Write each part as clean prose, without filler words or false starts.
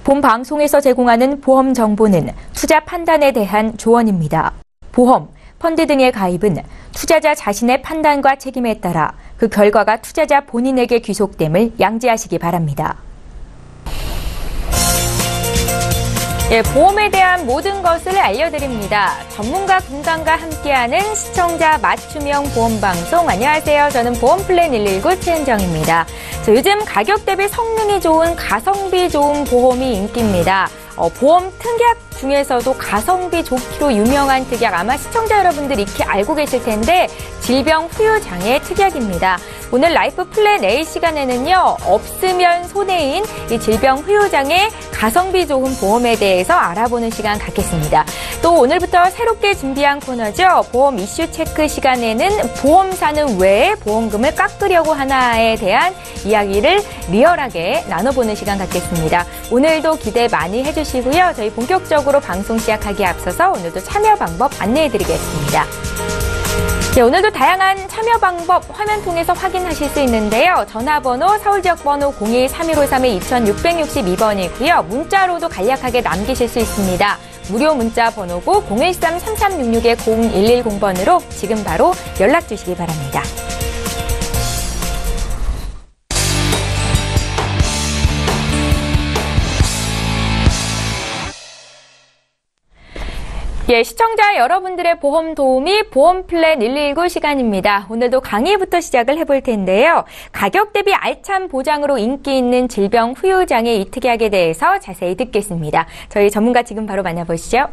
본 방송에서 제공하는 보험 정보는 투자 판단에 대한 조언입니다. 보험, 펀드 등의 가입은 투자자 자신의 판단과 책임에 따라 그 결과가 투자자 본인에게 귀속됨을 양지하시기 바랍니다. 보험에 대한 모든 것을 알려드립니다. 전문가 군강과 함께하는 시청자 맞춤형 보험방송. 안녕하세요. 저는 보험플랜 119 최은정입니다. 요즘 가격 대비 성능이 좋은 가성비 좋은 보험이 인기입니다. 보험 특약 중에서도 가성비 좋기로 유명한 특약 아마 시청자 여러분들 익히 알고 계실 텐데 질병 후유장애 특약입니다. 오늘 라이프 플랜 A 시간에는요. 없으면 손해인 이 질병 후유장애 가성비 좋은 보험에 대해서 알아보는 시간 갖겠습니다. 또 오늘부터 새롭게 준비한 코너죠. 보험 이슈 체크 시간에는 보험사는 왜 보험금을 깎으려고 하나에 대한 이야기를 리얼하게 나눠보는 시간 갖겠습니다. 오늘도 기대 많이 해주시고요. 저희 본격적으로 방송 시작하기에 앞서서 오늘도 참여 방법 안내해드리겠습니다. 오늘도 다양한 참여 방법 화면 통해서 확인하실 수 있는데요. 전화번호 서울지역번호 02-3153-2662번이고요. 문자로도 간략하게 남기실 수 있습니다. 무료 문자 번호고 013-3366-0110번으로 지금 바로 연락 주시기 바랍니다. 시청자 여러분들의 보험 도우미 보험플랜 119 시간입니다. 오늘도 강의부터 시작을 해볼 텐데요. 가격 대비 알찬 보장으로 인기 있는 질병 후유장애 이 특약에 대해서 자세히 듣겠습니다. 저희 전문가 지금 바로 만나보시죠.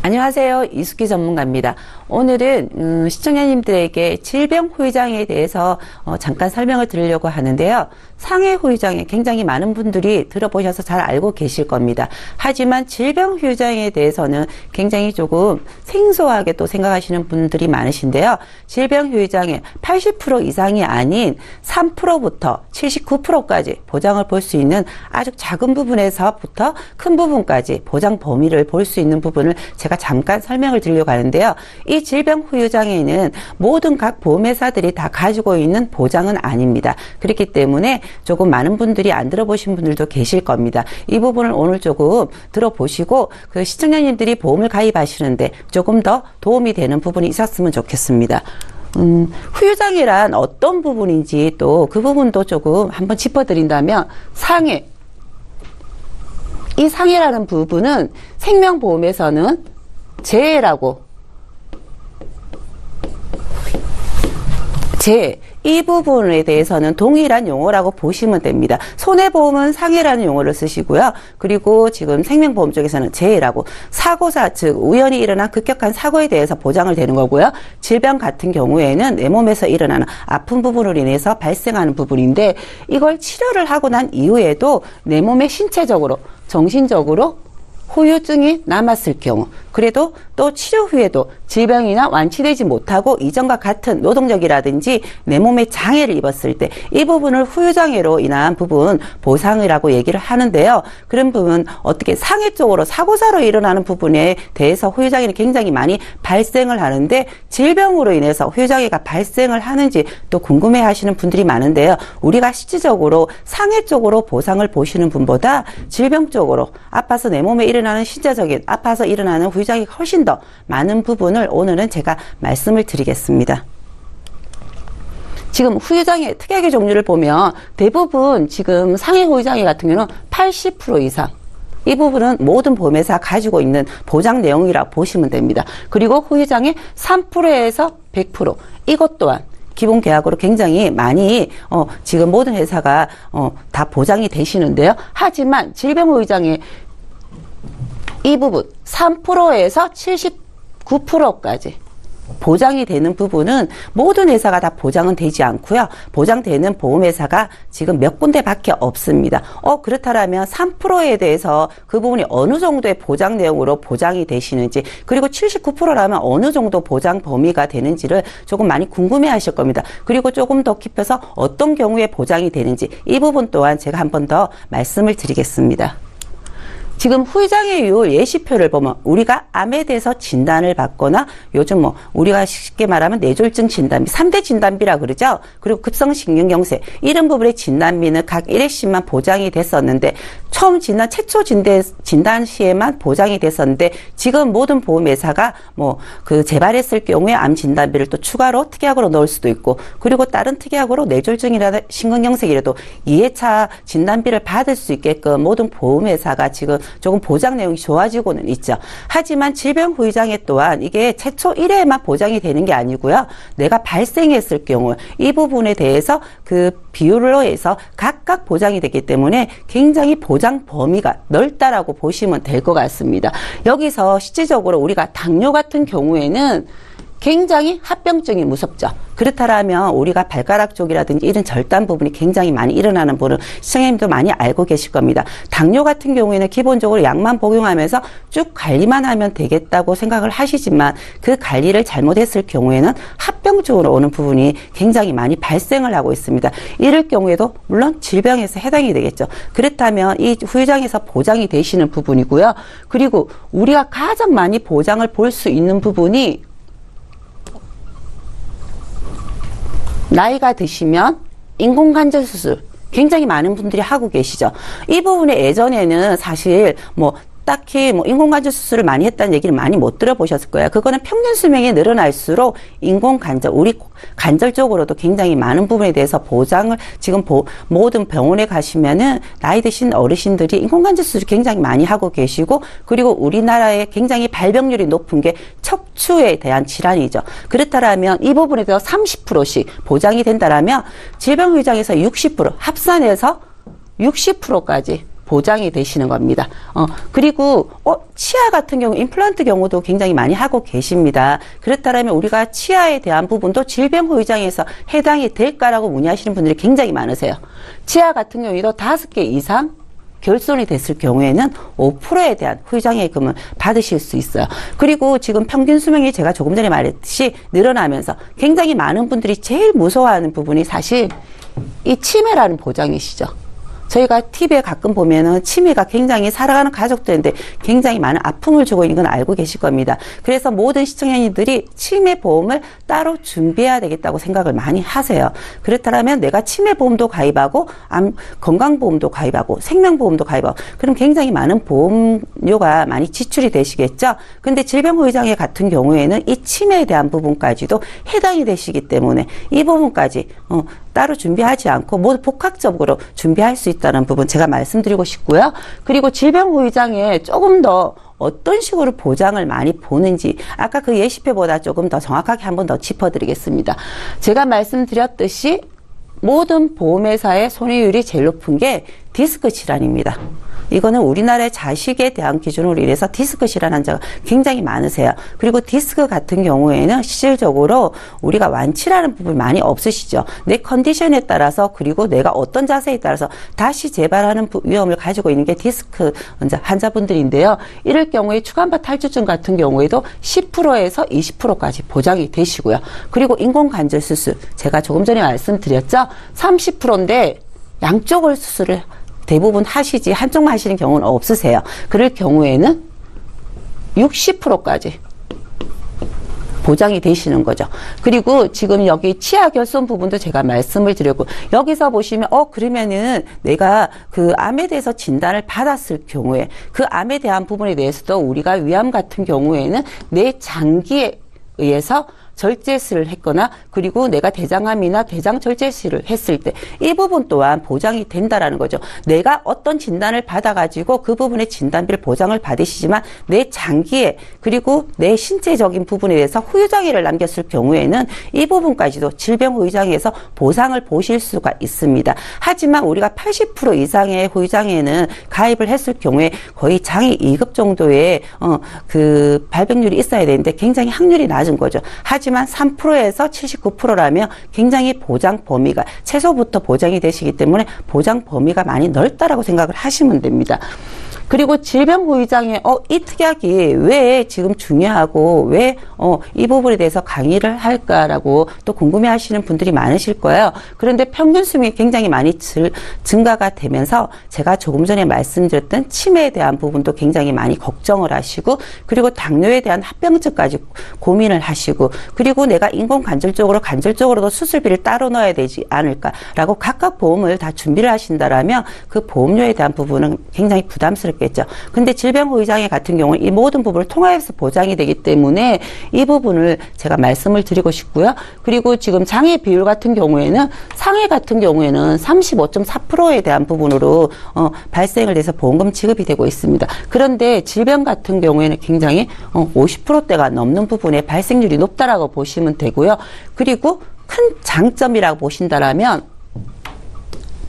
안녕하세요. 이숙희 전문가입니다. 오늘은 시청자님들에게 질병 후유장애에 대해서 잠깐 설명을 드리려고 하는데요. 상해 후유장애 굉장히 많은 분들이 들어보셔서 잘 알고 계실 겁니다. 하지만 질병 후유장애에 대해서는 굉장히 조금 생소하게 또 생각하시는 분들이 많으신데요. 질병 후유장애 80% 이상이 아닌 3%부터 79%까지 보장을 볼 수 있는 아주 작은 부분에서부터 큰 부분까지 보장 범위를 볼 수 있는 부분을 제가 잠깐 설명을 드리려고 하는데요. 이 질병 후유장애는 모든 각 보험회사들이 다 가지고 있는 보장은 아닙니다. 그렇기 때문에 조금 많은 분들이 안 들어보신 분들도 계실 겁니다. 이 부분을 오늘 조금 들어보시고 그 시청자님들이 보험을 가입하시는데 조금 더 도움이 되는 부분이 있었으면 좋겠습니다. 후유장애란 어떤 부분인지 또 그 부분도 조금 한번 짚어드린다면 상해. 이 상해라는 부분은 생명보험에서는 재해라고 재해 이 부분에 대해서는 동일한 용어라고 보시면 됩니다. 손해보험은 상해라는 용어를 쓰시고요. 그리고 지금 생명보험 쪽에서는 재해라고 사고사 즉 우연히 일어난 급격한 사고에 대해서 보장을 되는 거고요. 질병 같은 경우에는 내 몸에서 일어나는 아픈 부분으로 인해서 발생하는 부분인데 이걸 치료를 하고 난 이후에도 내 몸의 신체적으로 정신적으로 후유증이 남았을 경우 그래도 또 치료 후에도 질병이나 완치되지 못하고 이전과 같은 노동력이라든지 내 몸에 장애를 입었을 때 이 부분을 후유장애로 인한 부분 보상이라고 얘기를 하는데요. 그런 부분 어떻게 상해 쪽으로 사고사로 일어나는 부분에 대해서 후유장애는 굉장히 많이 발생을 하는데 질병으로 인해서 후유장애가 발생을 하는지 또 궁금해 하시는 분들이 많은데요. 우리가 실질적으로 상해 쪽으로 보상을 보시는 분보다 질병 쪽으로 아파서 내 몸에 일어나는 신체적인 아파서 일어나는 후유장애가 훨씬 더 많은 부분을 오늘은 제가 말씀을 드리겠습니다. 지금 후유장애 특약의 종류를 보면 대부분 지금 상해 후유장애 같은 경우는 80% 이상 이 부분은 모든 보험회사 가지고 있는 보장 내용이라고 보시면 됩니다. 그리고 후유장애 3%에서 100% 이것 또한 기본 계약으로 굉장히 많이 지금 모든 회사가 다 보장이 되시는데요. 하지만 질병 후유장애 이 부분 3%에서 79%까지 보장이 되는 부분은 모든 회사가 다 보장은 되지 않고요. 보장되는 보험회사가 지금 몇 군데밖에 없습니다. 그렇다면 3%에 대해서 그 부분이 어느 정도의 보장 내용으로 보장이 되시는지 그리고 79%라면 어느 정도 보장 범위가 되는지를 조금 많이 궁금해 하실 겁니다. 그리고 조금 더 깊여서 어떤 경우에 보장이 되는지 이 부분 또한 제가 한 번 더 말씀을 드리겠습니다. 지금 후유장애율 예시표를 보면 우리가 암에 대해서 진단을 받거나 요즘 뭐 우리가 쉽게 말하면 뇌졸중 진단비 3대 진단비라 그러죠. 그리고 급성신경경색 이런 부분의 진단비는 각 1회씩만 보장이 됐었는데 처음 최초 진단 시에만 보장이 됐었는데 지금 모든 보험회사가 뭐 그 재발했을 경우에 암 진단비를 또 추가로 특약으로 넣을 수도 있고 그리고 다른 특약으로 뇌졸중이라든 심근경색이라도 2회차 진단비를 받을 수 있게끔 모든 보험회사가 지금 조금 보장 내용이 좋아지고는 있죠. 하지만 질병 후유장애 또한 이게 최초 1회에만 보장이 되는 게 아니고요. 내가 발생했을 경우 이 부분에 대해서 그 비율로 해서 각각 보장이 되기 때문에 굉장히 보장 범위가 넓다라고 보시면 될 것 같습니다. 여기서 실질적으로 우리가 당뇨 같은 경우에는 굉장히 합병증이 무섭죠. 그렇다면 우리가 발가락 쪽이라든지 이런 절단 부분이 굉장히 많이 일어나는 분은 시청자님도 많이 알고 계실 겁니다. 당뇨 같은 경우에는 기본적으로 약만 복용하면서 쭉 관리만 하면 되겠다고 생각을 하시지만 그 관리를 잘못했을 경우에는 합병증으로 오는 부분이 굉장히 많이 발생을 하고 있습니다. 이럴 경우에도 물론 질병에서 해당이 되겠죠. 그렇다면 이 후유장에서 보장이 되시는 부분이고요. 그리고 우리가 가장 많이 보장을 볼 수 있는 부분이 나이가 드시면 인공관절 수술 굉장히 많은 분들이 하고 계시죠. 이 부분에 예전에는 사실 뭐 딱히 뭐 인공관절 수술을 많이 했다는 얘기를 많이 못 들어보셨을 거예요. 그거는 평균 수명이 늘어날수록 인공관절, 우리 관절 쪽으로도 굉장히 많은 부분에 대해서 보장을 지금 모든 병원에 가시면은 나이 드신 어르신들이 인공관절 수술을 굉장히 많이 하고 계시고 그리고 우리나라에 굉장히 발병률이 높은 게 척추에 대한 질환이죠. 그렇다면 이 부분에 대해서 30%씩 보장이 된다라면 질병후유장에서 60% 합산해서 60%까지 보장이 되시는 겁니다. 그리고 치아 같은 경우 임플란트 경우도 굉장히 많이 하고 계십니다. 그렇다면 우리가 치아에 대한 부분도 질병 후유장에서 해당이 될까라고 문의하시는 분들이 굉장히 많으세요. 치아 같은 경우에도 5개 이상 결손이 됐을 경우에는 5%에 대한 후유장애금을 받으실 수 있어요. 그리고 지금 평균 수명이 제가 조금 전에 말했듯이 늘어나면서 굉장히 많은 분들이 제일 무서워하는 부분이 사실 이 치매라는 보장이시죠. 저희가 TV에 가끔 보면은 치매가 굉장히 살아가는 가족들인데 굉장히 많은 아픔을 주고 있는 건 알고 계실 겁니다. 그래서 모든 시청자님들이 치매 보험을 따로 준비해야 되겠다고 생각을 많이 하세요. 그렇다면 내가 치매 보험도 가입하고 건강보험도 가입하고 생명보험도 가입하고 그럼 굉장히 많은 보험료가 많이 지출이 되시겠죠. 근데 질병후유장애 같은 경우에는 이 치매에 대한 부분까지도 해당이 되시기 때문에 이 부분까지 따로 준비하지 않고 모두 복합적으로 준비할 수 있다는 부분 제가 말씀드리고 싶고요. 그리고 질병후유장애 조금 더 어떤 식으로 보장을 많이 보는지 아까 그 예시표보다 조금 더 정확하게 한번 더 짚어드리겠습니다. 제가 말씀드렸듯이 모든 보험회사의 손해율이 제일 높은 게 디스크 질환입니다. 이거는 우리나라의 자식에 대한 기준으로 인해서 디스크 질환 환자가 굉장히 많으세요. 그리고 디스크 같은 경우에는 실질적으로 우리가 완치라는 부분이 많이 없으시죠. 내 컨디션에 따라서 그리고 내가 어떤 자세에 따라서 다시 재발하는 위험을 가지고 있는 게 디스크 환자분들인데요. 이럴 경우에 추간파 탈주증 같은 경우에도 10%에서 20%까지 보장이 되시고요. 그리고 인공관절 수술 제가 조금 전에 말씀드렸죠. 30%인데 양쪽을 수술을 대부분 하시지 한쪽만 하시는 경우는 없으세요. 그럴 경우에는 60%까지 보장이 되시는 거죠. 그리고 지금 여기 치아 결손 부분도 제가 말씀을 드렸고 여기서 보시면 그러면은 내가 그 암에 대해서 진단을 받았을 경우에 그 암에 대한 부분에 대해서도 우리가 위암 같은 경우에는 내 장기에 의해서 절제술을 했거나 그리고 내가 대장암이나 대장 절제술을 했을 때 이 부분 또한 보장이 된다라는 거죠. 내가 어떤 진단을 받아가지고 그 부분의 진단비를 보장을 받으시지만 내 장기에 그리고 내 신체적인 부분에 대해서 후유장애를 남겼을 경우에는 이 부분까지도 질병 후유장애에서 보상을 보실 수가 있습니다. 하지만 우리가 80% 이상의 후유장애는 가입을 했을 경우에 거의 장애 2급 정도의 그 발병률이 있어야 되는데 굉장히 확률이 낮은 거죠. 하지만 3%에서 79%라면 굉장히 보장 범위가 최소부터 보장이 되시기 때문에 보장 범위가 많이 넓다라고 생각을 하시면 됩니다. 그리고 질병후유장애 이 특약이 왜 지금 중요하고 왜 이 부분에 대해서 강의를 할까라고 또 궁금해하시는 분들이 많으실 거예요. 그런데 평균 수명이 굉장히 많이 증가가 되면서 제가 조금 전에 말씀드렸던 치매에 대한 부분도 굉장히 많이 걱정을 하시고, 그리고 당뇨에 대한 합병증까지 고민을 하시고, 그리고 내가 간절적으로도 수술비를 따로 넣어야 되지 않을까라고 각각 보험을 다 준비를 하신다라면 그 보험료에 대한 부분은 굉장히 부담스럽겠죠. 근데 질병후유장애 같은 경우는 이 모든 부분을 통합해서 보장이 되기 때문에 이 부분을 제가 말씀을 드리고 싶고요. 그리고 지금 장애 비율 같은 경우에는 상해 같은 경우에는 35.4%에 대한 부분으로 발생을 해서 보험금 지급이 되고 있습니다. 그런데 질병 같은 경우에는 굉장히 50%대가 넘는 부분에 발생률이 높다라고 보시면 되고요. 그리고 큰 장점이라고 보신다라면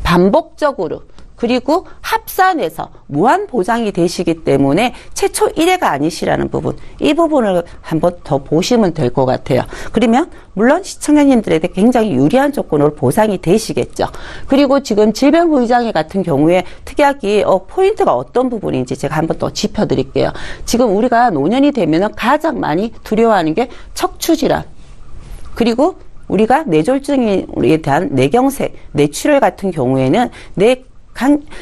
반복적으로 그리고 합산해서 무한 보장이 되시기 때문에 최초 1회가 아니시라는 부분, 이 부분을 한번 더 보시면 될 것 같아요. 그러면 물론 시청자님들에게 굉장히 유리한 조건으로 보상이 되시겠죠. 그리고 지금 질병후유장애 같은 경우에 특약이 포인트가 어떤 부분인지 제가 한번 또 짚어드릴게요. 지금 우리가 노년이 되면 가장 많이 두려워하는 게 척추질환, 그리고 우리가 뇌졸중에 대한 뇌경색, 뇌출혈 같은 경우에는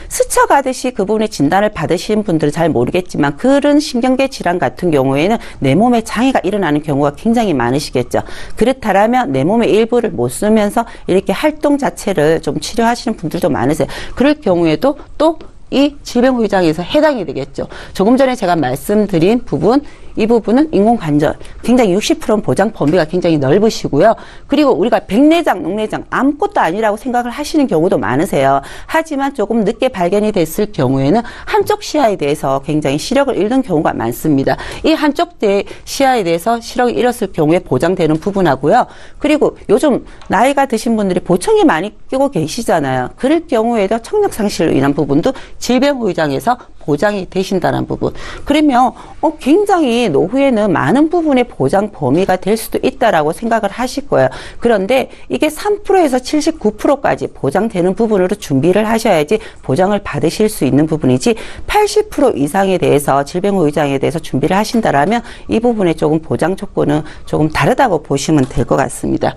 스쳐가듯이 그 부분의 진단을 받으신 분들은 잘 모르겠지만 그런 신경계 질환 같은 경우에는 내 몸에 장애가 일어나는 경우가 굉장히 많으시겠죠. 그렇다면 내 몸의 일부를 못 쓰면서 이렇게 활동 자체를 좀 치료하시는 분들도 많으세요. 그럴 경우에도 또 이 질병후유장애에서 해당이 되겠죠. 조금 전에 제가 말씀드린 부분, 이 부분은 인공관절 굉장히 60%는 보장 범위가 굉장히 넓으시고요. 그리고 우리가 백내장, 녹내장 아무것도 아니라고 생각을 하시는 경우도 많으세요. 하지만 조금 늦게 발견이 됐을 경우에는 한쪽 시야에 대해서 굉장히 시력을 잃는 경우가 많습니다. 이 한쪽 시야에 대해서 시력을 잃었을 경우에 보장되는 부분하고요. 그리고 요즘 나이가 드신 분들이 보청기 많이 끼고 계시잖아요. 그럴 경우에도 청력 상실로 인한 부분도 질병후유장애에서 보장이 되신다는 부분. 그러면 굉장히 노후에는 많은 부분의 보장 범위가 될 수도 있다라고 생각을 하실 거예요. 그런데 이게 3%에서 79%까지 보장되는 부분으로 준비를 하셔야지 보장을 받으실 수 있는 부분이지, 80% 이상에 대해서 질병후유장애에 대해서 준비를 하신다라면 이 부분에 조금 보장 조건은 조금 다르다고 보시면 될 것 같습니다.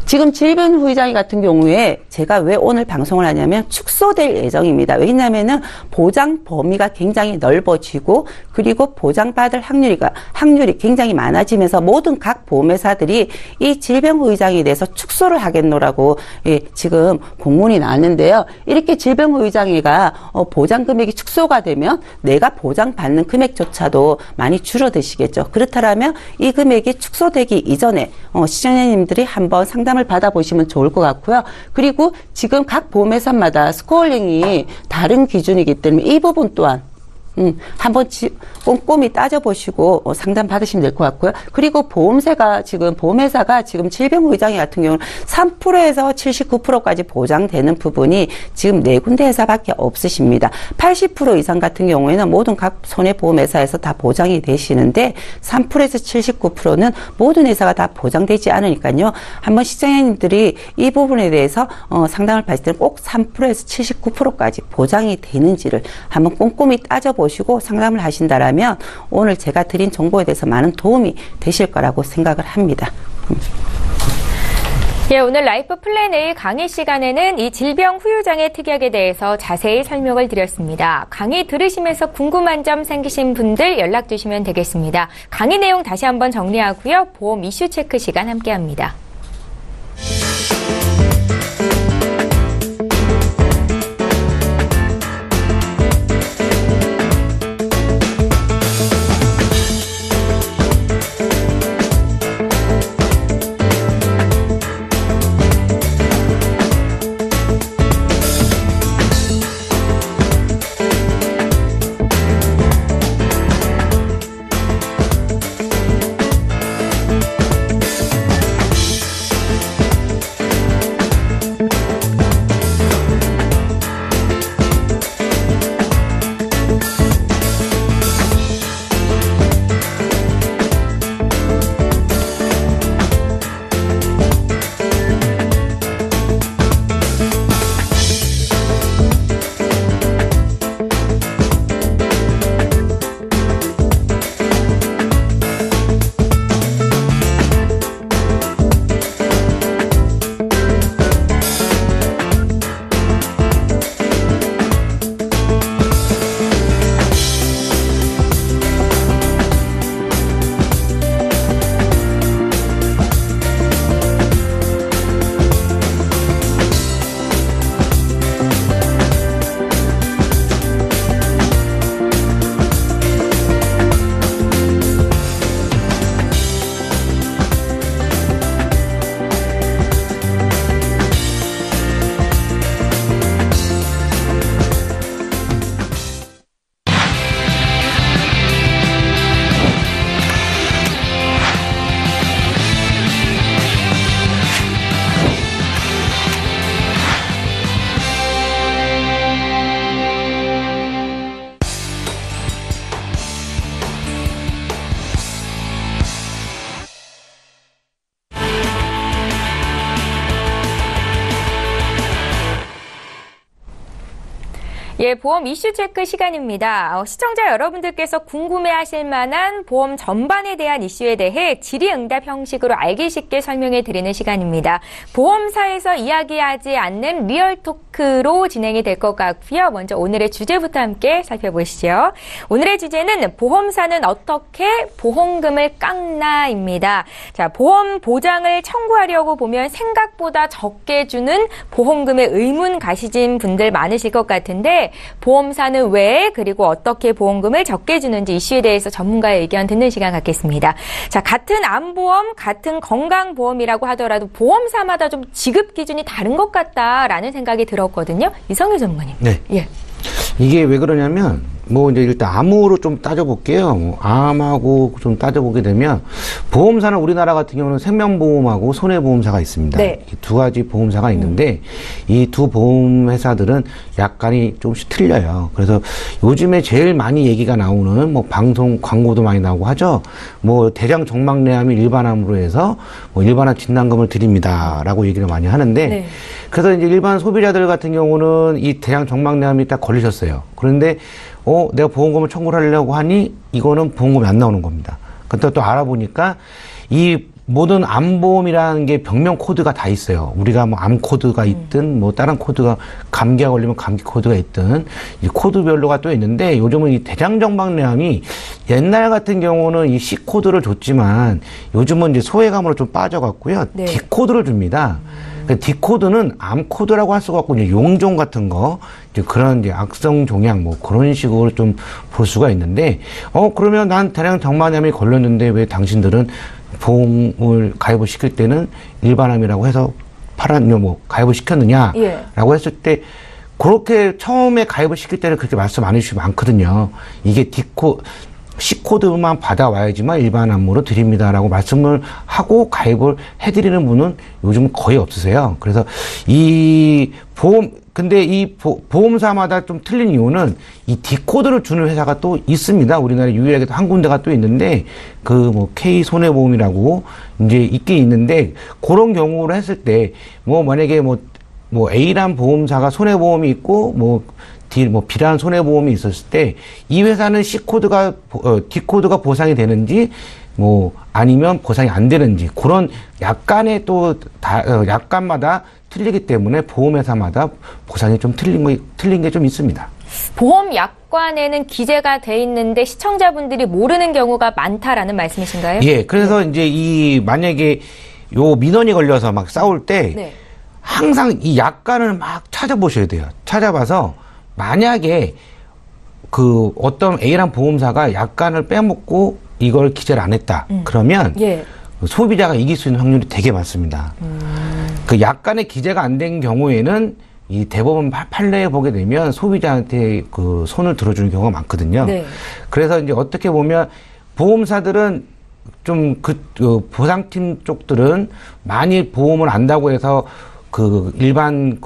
지금 질병후유장애 같은 경우에 제가 왜 오늘 방송을 하냐면 축소될 예정입니다. 왜냐하면은 보장 범위가 굉장히 넓어지고, 그리고 보장받을 확률이 굉장히 많아지면서 모든 각 보험회사들이 이 질병후유장애에 대해서 축소를 하겠노라고 지금 공문이 나왔는데요. 이렇게 질병후유장애가 보장 금액이 축소가 되면 내가 보장받는 금액조차도 많이 줄어드시겠죠. 그렇다면 이 금액이 축소되기 이전에 시청자님들이 한번 상담을 받아보시면 좋을 것 같고요. 그리고 지금 각 보험회사마다 스코어링이 다른 기준이기 때문에 이 부분 또한 한번 꼼꼼히 따져보시고 상담 받으시면 될 것 같고요. 그리고 보험회사가 지금 질병후유장애 같은 경우는 3%에서 79%까지 보장되는 부분이 지금 4군데 회사밖에 없으십니다. 80% 이상 같은 경우에는 모든 각 손해보험회사에서 다 보장이 되시는데 3%에서 79%는 모든 회사가 다 보장되지 않으니까요. 한번 시청자님들이 이 부분에 대해서 상담을 받을 때는 꼭 3%에서 79%까지 보장이 되는지를 한번 꼼꼼히 따져보시고 상담을 하신다라면 오늘 제가 드린 정보에 대해서 많은 도움이 되실 거라고 생각을 합니다. 예, 오늘 라이프 플랜 A 강의 시간에는 이 질병후유장애 특약에 대해서 자세히 설명을 드렸습니다. 강의 들으시면서 궁금한 점 생기신 분들 연락 주시면 되겠습니다. 강의 내용 다시 한번 정리하고요. 보험 이슈 체크 시간 함께합니다. 예, 보험 이슈 체크 시간입니다. 시청자 여러분들께서 궁금해하실 만한 보험 전반에 대한 이슈에 대해 질의응답 형식으로 알기 쉽게 설명해 드리는 시간입니다. 보험사에서 이야기하지 않는 리얼 토크로 진행이 될 것 같고요. 먼저 오늘의 주제부터 함께 살펴보시죠. 오늘의 주제는 보험사는 어떻게 보험금을 깎나입니다. 자, 보험 보장을 청구하려고 보면 생각보다 적게 주는 보험금에 의문 가시진 분들 많으실 것 같은데 보험사는 왜 그리고 어떻게 보험금을 적게 주는지 이슈에 대해서 전문가의 의견 듣는 시간 갖겠습니다. 자, 같은 암보험, 같은 건강보험이라고 하더라도 보험사마다 좀 지급 기준이 다른 것 같다라는 생각이 들었거든요. 이성일 전문가님. 네. 예. 이게 왜 그러냐면 이제 일단 암으로 좀 따져볼게요. 암하고 좀 따져보게 되면 보험사는 우리나라 같은 경우는 생명보험하고 손해보험사가 있습니다. 네. 이 두 가지 보험사가 있는데 이 두 보험회사들은 약간이 조금씩 틀려요. 그래서 요즘에 제일 많이 얘기가 나오는 방송 광고도 많이 나오고 하죠. 대장 정막내암이 일반암으로 해서 일반암 진단금을 드립니다라고 얘기를 많이 하는데 네. 그래서 이제 일반 소비자들 같은 경우는 이 대장 정막내암이 딱 걸리셨어요. 그런데 내가 보험금을 청구를 하려고 하니 이거는 보험금이 안 나오는 겁니다. 그때 또 알아보니까 이 모든 암보험이라는 게 병명 코드가 다 있어요. 우리가 암 코드가 있든 다른 코드가 감기가 걸리면 감기 코드가 있든 이 코드별로가 또 있는데 요즘은 이 대장정막내암이 옛날 같은 경우는 이 C 코드를 줬지만 요즘은 이제 소외감으로 좀 빠져갖고요. 네. D 코드를 줍니다. D 코드는 암 코드라고 할 수가 없고 이제 용종 같은 거 이제 그런 이제 악성 종양 그런 식으로 좀 볼 수가 있는데 그러면 난 대장정막내암이 걸렸는데 왜 당신들은 보험을 가입을 시킬 때는 일반암이라고 해서 가입을 시켰느냐라고 예. 했을 때 그렇게 처음에 가입을 시킬 때는 그렇게 말씀 안 해주시면 많거든요. 이게 C코드만 받아와야지만 일반암으로 드립니다라고 말씀을 하고 가입을 해드리는 분은 요즘 거의 없으세요. 그래서 근데 이 보험사마다 좀 틀린 이유는 이 D코드를 주는 회사가 또 있습니다. 우리나라에 유일하게 한 군데가 또 있는데 K 손해보험이라고 이제 있긴 있는데 그런 경우를 했을 때 만약에 A란 보험사가 손해보험이 있고 B라는 손해보험이 있었을 때 이 회사는 C코드가 D코드가 보상이 되는지 아니면 보상이 안 되는지 그런 약간의 약간마다 틀리기 때문에 보험회사마다 보상이 좀 틀린 게 좀 있습니다. 보험 약관에는 기재가 돼 있는데 시청자분들이 모르는 경우가 많다라는 말씀이신가요? 예, 그래서 이제 만약에 요 민원이 걸려서 막 싸울 때 네. 항상 이 약관을 막 찾아보셔야 돼요. 찾아봐서 만약에 어떤 A란 보험사가 약관을 빼먹고 이걸 기재를 안 했다. 그러면 예. 소비자가 이길 수 있는 확률이 되게 많습니다. 그 약관에 기재가 안 된 경우에는 이 대법원 판례에 보게 되면 소비자한테 손을 들어주는 경우가 많거든요. 네. 그래서 이제 어떻게 보면 보험사들은 좀 보상팀 쪽들은 많이 보험을 안다고 해서 일반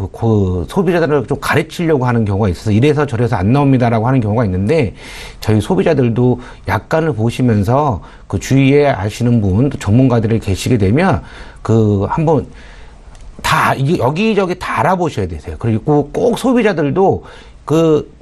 소비자들을 좀 가르치려고 하는 경우가 있어서 이래서 저래서 안 나옵니다라고 하는 경우가 있는데 저희 소비자들도 약관을 보시면서 주위에 아시는 분 또 전문가들이 계시게 되면 한번 다 여기저기 다 알아보셔야 되세요. 그리고 꼭 소비자들도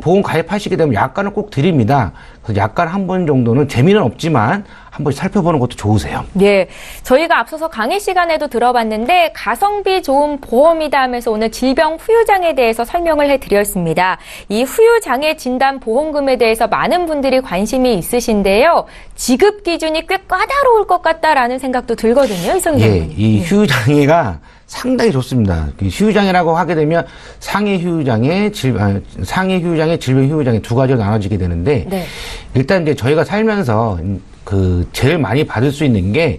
보험 가입하시게 되면 약관을 꼭 드립니다. 그래서 약관 한 번 정도는 재미는 없지만 한번 살펴보는 것도 좋으세요. 예. 저희가 앞서서 강의 시간에도 들어봤는데 가성비 좋은 보험이다 하면서 오늘 질병 후유장에 대해서 설명을 해드렸습니다. 이 후유장애 진단 보험금에 대해서 많은 분들이 관심이 있으신데요. 지급 기준이 꽤 까다로울 것 같다라는 생각도 들거든요. 이성희 예, 이 후유장애가 상당히 좋습니다. 후유장애라고 하게 되면 상해 후유장애, 질병 후유장애 두 가지로 나눠지게 되는데 네. 일단 이제 저희가 살면서 제일 많이 받을 수 있는 게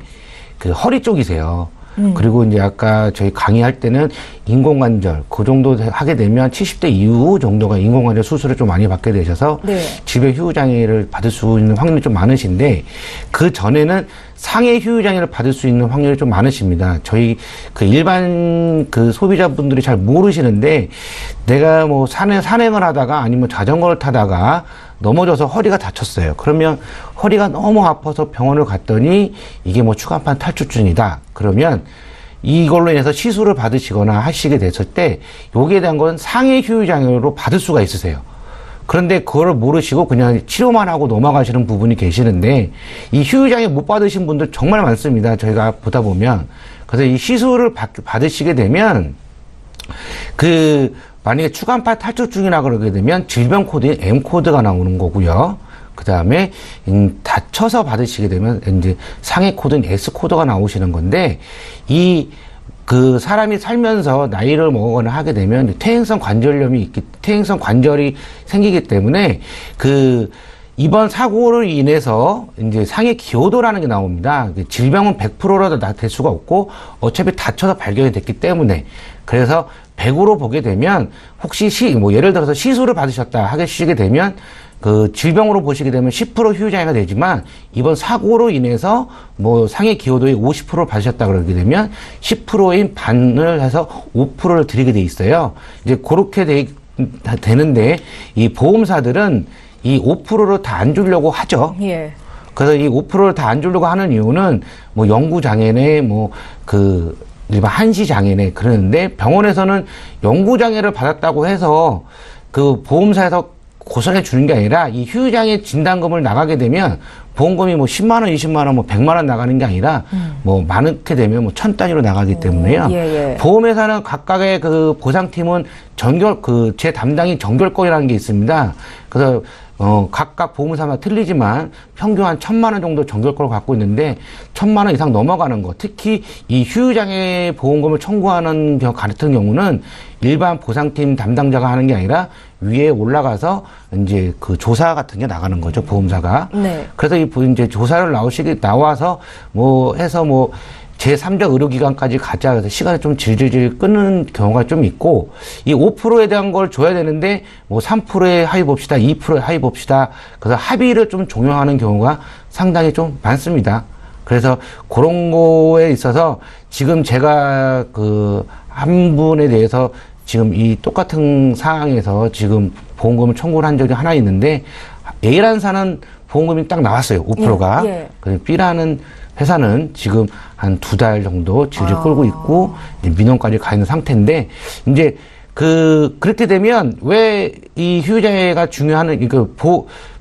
허리 쪽이세요. 그리고 이제 아까 저희 강의할 때는 인공관절 그 정도 하게 되면 70대 이후 정도가 인공관절 수술을 좀 많이 받게 되셔서 네. 질병 후유장애를 받을 수 있는 확률이 좀 많으신데 그 전에는 상해 후유장애를 받을 수 있는 확률이 좀 많으십니다. 저희 일반 소비자분들이 잘 모르시는데 내가 산행을 하다가 아니면 자전거를 타다가 넘어져서 허리가 다쳤어요. 그러면 허리가 너무 아파서 병원을 갔더니 이게 추간판 탈출증이다. 그러면 이걸로 인해서 시술을 받으시거나 하시게 됐을 때 여기에 대한 건 상해 후유장애로 받을 수가 있으세요. 그런데 그걸 모르시고 그냥 치료만 하고 넘어가시는 부분이 계시는데 이 휴유장애 못 받으신 분들 정말 많습니다. 저희가 보다 보면. 그래서 이 시술을 받으시게 되면 만약에 추간파 탈출 중이라 그러게 되면 질병 코드인 M 코드가 나오는 거고요. 그 다음에 다쳐서 받으시게 되면 이제 상해 코드인 S 코드가 나오시는 건데 사람이 살면서 나이를 먹거나 하게 되면 퇴행성 관절이 생기기 때문에 이번 사고로 인해서 이제 상해 기여도라는 게 나옵니다. 질병은 100%라도 될 수가 없고 어차피 다쳐서 발견이 됐기 때문에 그래서 100으로 보게 되면 혹시 예를 들어서 시술을 받으셨다 하시게 되면 질병으로 보시게 되면 10% 휴유장애가 되지만 이번 사고로 인해서 상해 기여도의 50%를 받으셨다 그러게 되면 10%인 반을 해서 5%를 드리게 돼 있어요. 이제 그렇게 되는데 이 보험사들은 이 5%를 다 안 주려고 하죠. 예. 그래서 이 5%를 다 안 주려고 하는 이유는 연구장애네 일반 한시장애네 그러는데 병원에서는 연구장애를 받았다고 해서 보험사에서 고선해 주는 게 아니라 이 휴유장애 진단금을 나가게 되면 보험금이 10만 원, 20만 원, 100만 원 나가는 게 아니라 많게 되면 1000 단위로 나가기 때문에요. 예. 보험회사는 각각의 보상팀은 제 담당이 정결권이라는 게 있습니다. 그래서 각각 보험사마다 틀리지만 평균 한 1000만 원 정도 정결권을 갖고 있는데 1000만 원 이상 넘어가는 거, 특히 이 휴유장애 보험금을 청구하는 같은 경우는 일반 보상팀 담당자가 하는 게 아니라 위에 올라가서 이제 조사 같은 게 나가는 거죠, 보험사가. 네. 그래서 이제 조사를 나와서 해서 제3자 의료기관까지 가자 해서 시간을 좀 질질질 끊는 경우가 좀 있고, 이 5%에 대한 걸 줘야 되는데 3%에 합의 봅시다, 2%에 합의 봅시다. 그래서 합의를 좀 종용하는 경우가 상당히 좀 많습니다. 그래서 그런 거에 있어서 지금 제가 한 분에 대해서 지금 이 똑같은 상황에서 지금 보험금을 청구를 한 적이 하나 있는데, A라는 사는 보험금이 딱 나왔어요, 5%가. 예. 그래서 B라는 회사는 지금 한 2달 정도 질질 끌고 있고, 이제 민원까지 가 있는 상태인데, 이제 그렇게 되면 왜 이 휴유장애가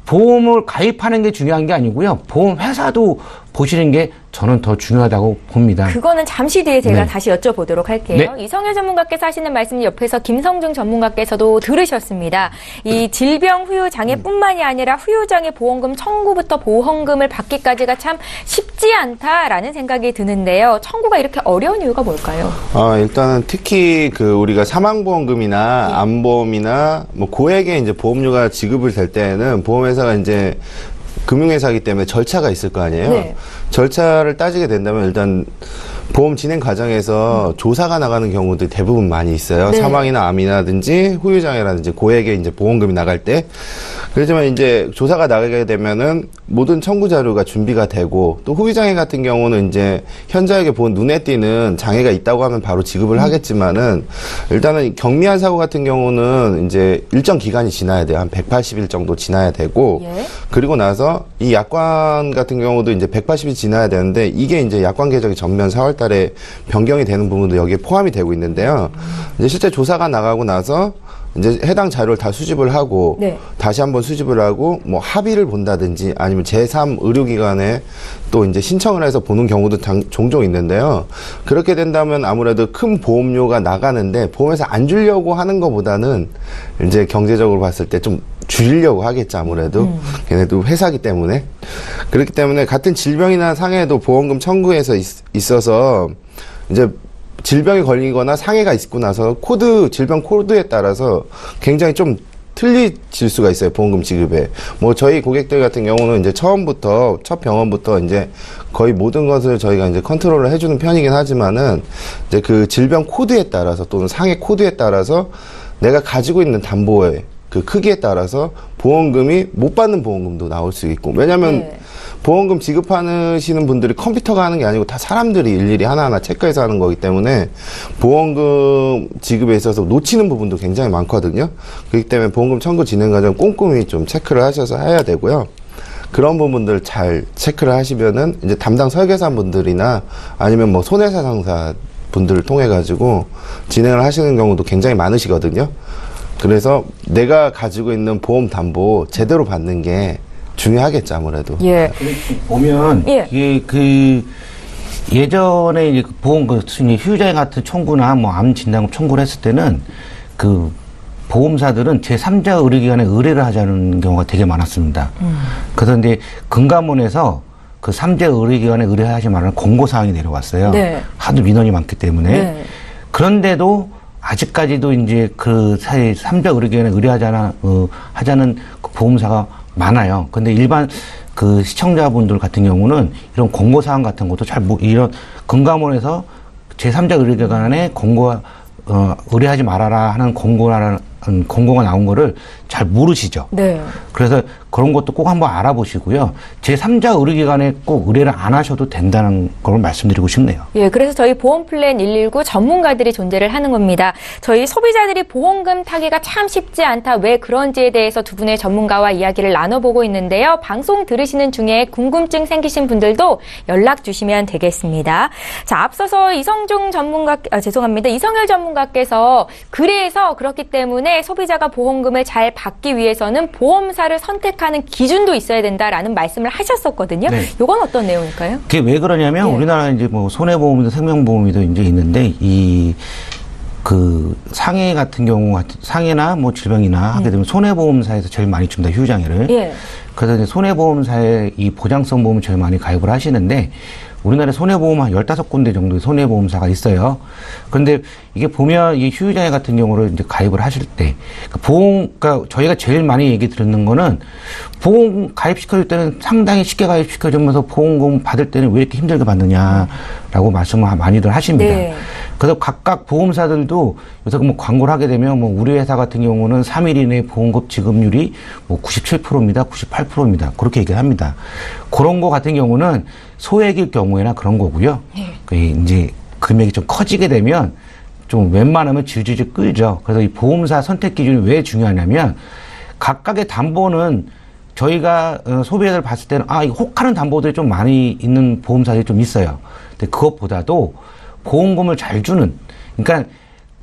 보험을 가입하는 게 중요한 게 아니고요. 보험 회사도 보시는 게 저는 더 중요하다고 봅니다. 그거는 잠시 뒤에 제가 다시 여쭤보도록 할게요. 네. 이성일 전문가께서 하시는 말씀 옆에서 김성중 전문가께서도 들으셨습니다. 이 질병 후유장애뿐만이 아니라 후유장애 보험금 청구부터 보험금을 받기까지가 참 쉽지 않다라는 생각이 드는데요. 청구가 이렇게 어려운 이유가 뭘까요? 일단은 특히 우리가 사망보험금이나 암보험이나 고액의 이제 보험료가 지급을 될 때에는 보험회사가 이제 금융회사이기 때문에 절차가 있을 거 아니에요. 네. 절차를 따지게 된다면 일단 보험 진행 과정에서 조사가 나가는 경우도 대부분 많이 있어요. 네. 사망이나 암이라든지 후유장애라든지 고액의 이제 보험금이 나갈 때. 그렇지만 이제 조사가 나가게 되면은 모든 청구 자료가 준비가 되고, 또 후유장애 같은 경우는 이제 현저하게 눈에 띄는 장애가 있다고 하면 바로 지급을 하겠지만은, 일단은 경미한 사고 같은 경우는 이제 일정 기간이 지나야 돼요. 한 180일 정도 지나야 되고, 예. 그리고 나서 이 약관 같은 경우도 이제 180일 지나야 되는데, 이게 이제 약관 개정이 전면 4월 달에 변경이 되는 부분도 여기에 포함이 되고 있는데요. 이제 실제 조사가 나가고 나서 이제 해당 자료를 다 수집을 하고, 네. 다시 한번 수집을 하고 합의를 본다든지 아니면 제3 의료기관에 또 이제 신청을 해서 보는 경우도 종종 있는데요. 그렇게 된다면 아무래도 큰 보험료가 나가는데 보험회사 안 주려고 하는 것보다는 이제 경제적으로 봤을 때 좀 줄이려고 하겠죠, 아무래도. 걔네도 회사기 때문에. 그렇기 때문에 같은 질병이나 상해도 보험금 청구에서 있어서 이제 질병이 걸리거나 상해가 있고 나서 질병 코드에 따라서 굉장히 좀 틀리질 수가 있어요, 보험금 지급에. 저희 고객들 같은 경우는 이제 첫 병원부터 이제 거의 모든 것을 저희가 이제 컨트롤을 해주는 편이긴 하지만은, 이제 질병 코드에 따라서 또는 상해 코드에 따라서 내가 가지고 있는 담보의 크기에 따라서 보험금이 못 받는 보험금도 나올 수 있고, 왜냐면 네. 보험금 지급하시는 분들이 컴퓨터가 하는 게 아니고 다 사람들이 일일이 하나하나 체크해서 하는 거기 때문에 보험금 지급에 있어서 놓치는 부분도 굉장히 많거든요. 그렇기 때문에 보험금 청구 진행 과정 꼼꼼히 좀 체크를 하셔서 해야 되고요. 그런 부분들 잘 체크를 하시면은 이제 담당 설계사분들이나 아니면 손해사 상사 분들을 통해 가지고 진행을 하시는 경우도 굉장히 많으시거든요. 그래서 내가 가지고 있는 보험 담보 제대로 받는 게 중요하겠죠, 아무래도. 예. 보면 예. 이게 예전에 이제 보험 휴유자인 같은 청구나 뭐 암 진단 청구를 했을 때는 그 보험사들은 제3자 의료기관에 의뢰를 하자는 경우가 되게 많았습니다. 그래서 이제 금감원에서 그 3자 의료기관에 의뢰하지 말라는 공고사항이 내려왔어요. 네. 하도 민원이 많기 때문에. 네. 그런데도 아직까지도 이제 그 사이 3자 의료기관에 하자는 그 보험사가 많아요. 근데 일반 그 시청자분들 같은 경우는 이런 공고사항 같은 것도 이런 금감원에서 제3자 의료기관에 의뢰하지 말아라 하는 공고가 나온 거를 잘 모르시죠. 네. 그래서 그런 것도 꼭 한번 알아보시고요. 제3자 의료기관에 꼭 의뢰를 안 하셔도 된다는 걸 말씀드리고 싶네요. 예, 그래서 저희 보험플랜 119 전문가들이 존재를 하는 겁니다. 저희 소비자들이 보험금 타기가 참 쉽지 않다. 왜 그런지에 대해서 두 분의 전문가와 이야기를 나눠보고 있는데요. 방송 들으시는 중에 궁금증 생기신 분들도 연락 주시면 되겠습니다. 자, 앞서서 이성열 전문가께서 그래서 그렇기 때문에 소비자가 보험금을 잘 받기 위해서는 보험사를 선택하는 기준도 있어야 된다라는 말씀을 하셨었거든요. 네. 이건 어떤 내용일까요? 그게 왜 그러냐면 예. 우리나라 이제 뭐 손해보험이도 생명보험이도 이제 있는데 그 상해 같은 경우 상해나 뭐 질병이나 하게 되면 손해보험사에서 제일 많이 줍니다. 휴유장애를. 예. 그래서 이제 손해보험사에 이 보장성 보험을 제일 많이 가입을 하시는데 우리나라에 손해보험 한 15군데 정도의 손해보험사가 있어요. 그런데 이게 보면 이 휴유장애 같은 경우를 이제 가입을 하실 때, 그러니까 저희가 제일 많이 얘기 듣는 거는 보험 가입시켜줄 때는 상당히 쉽게 가입시켜주면서 보험금 받을 때는 왜 이렇게 힘들게 받느냐라고 말씀을 많이들 하십니다. 네. 그래서 각각 보험사들도 요새 뭐 광고를 하게 되면 뭐 우리 회사 같은 경우는 3일 이내 보험금 지급률이 뭐 97%입니다. 98%입니다. 그렇게 얘기를 합니다. 그런 거 같은 경우는 소액일 경우에나 그런 거고요. 네. 그 이제 금액이 좀 커지게 되면 좀 웬만하면 질질 끌죠. 그래서 이 보험사 선택 기준이 왜 중요하냐면 각각의 담보는 저희가 소비자들 봤을 때는 이 혹하는 담보들이 좀 많이 있는 보험사들이 좀 있어요. 근데 그것보다도 보험금을 잘 주는, 그러니까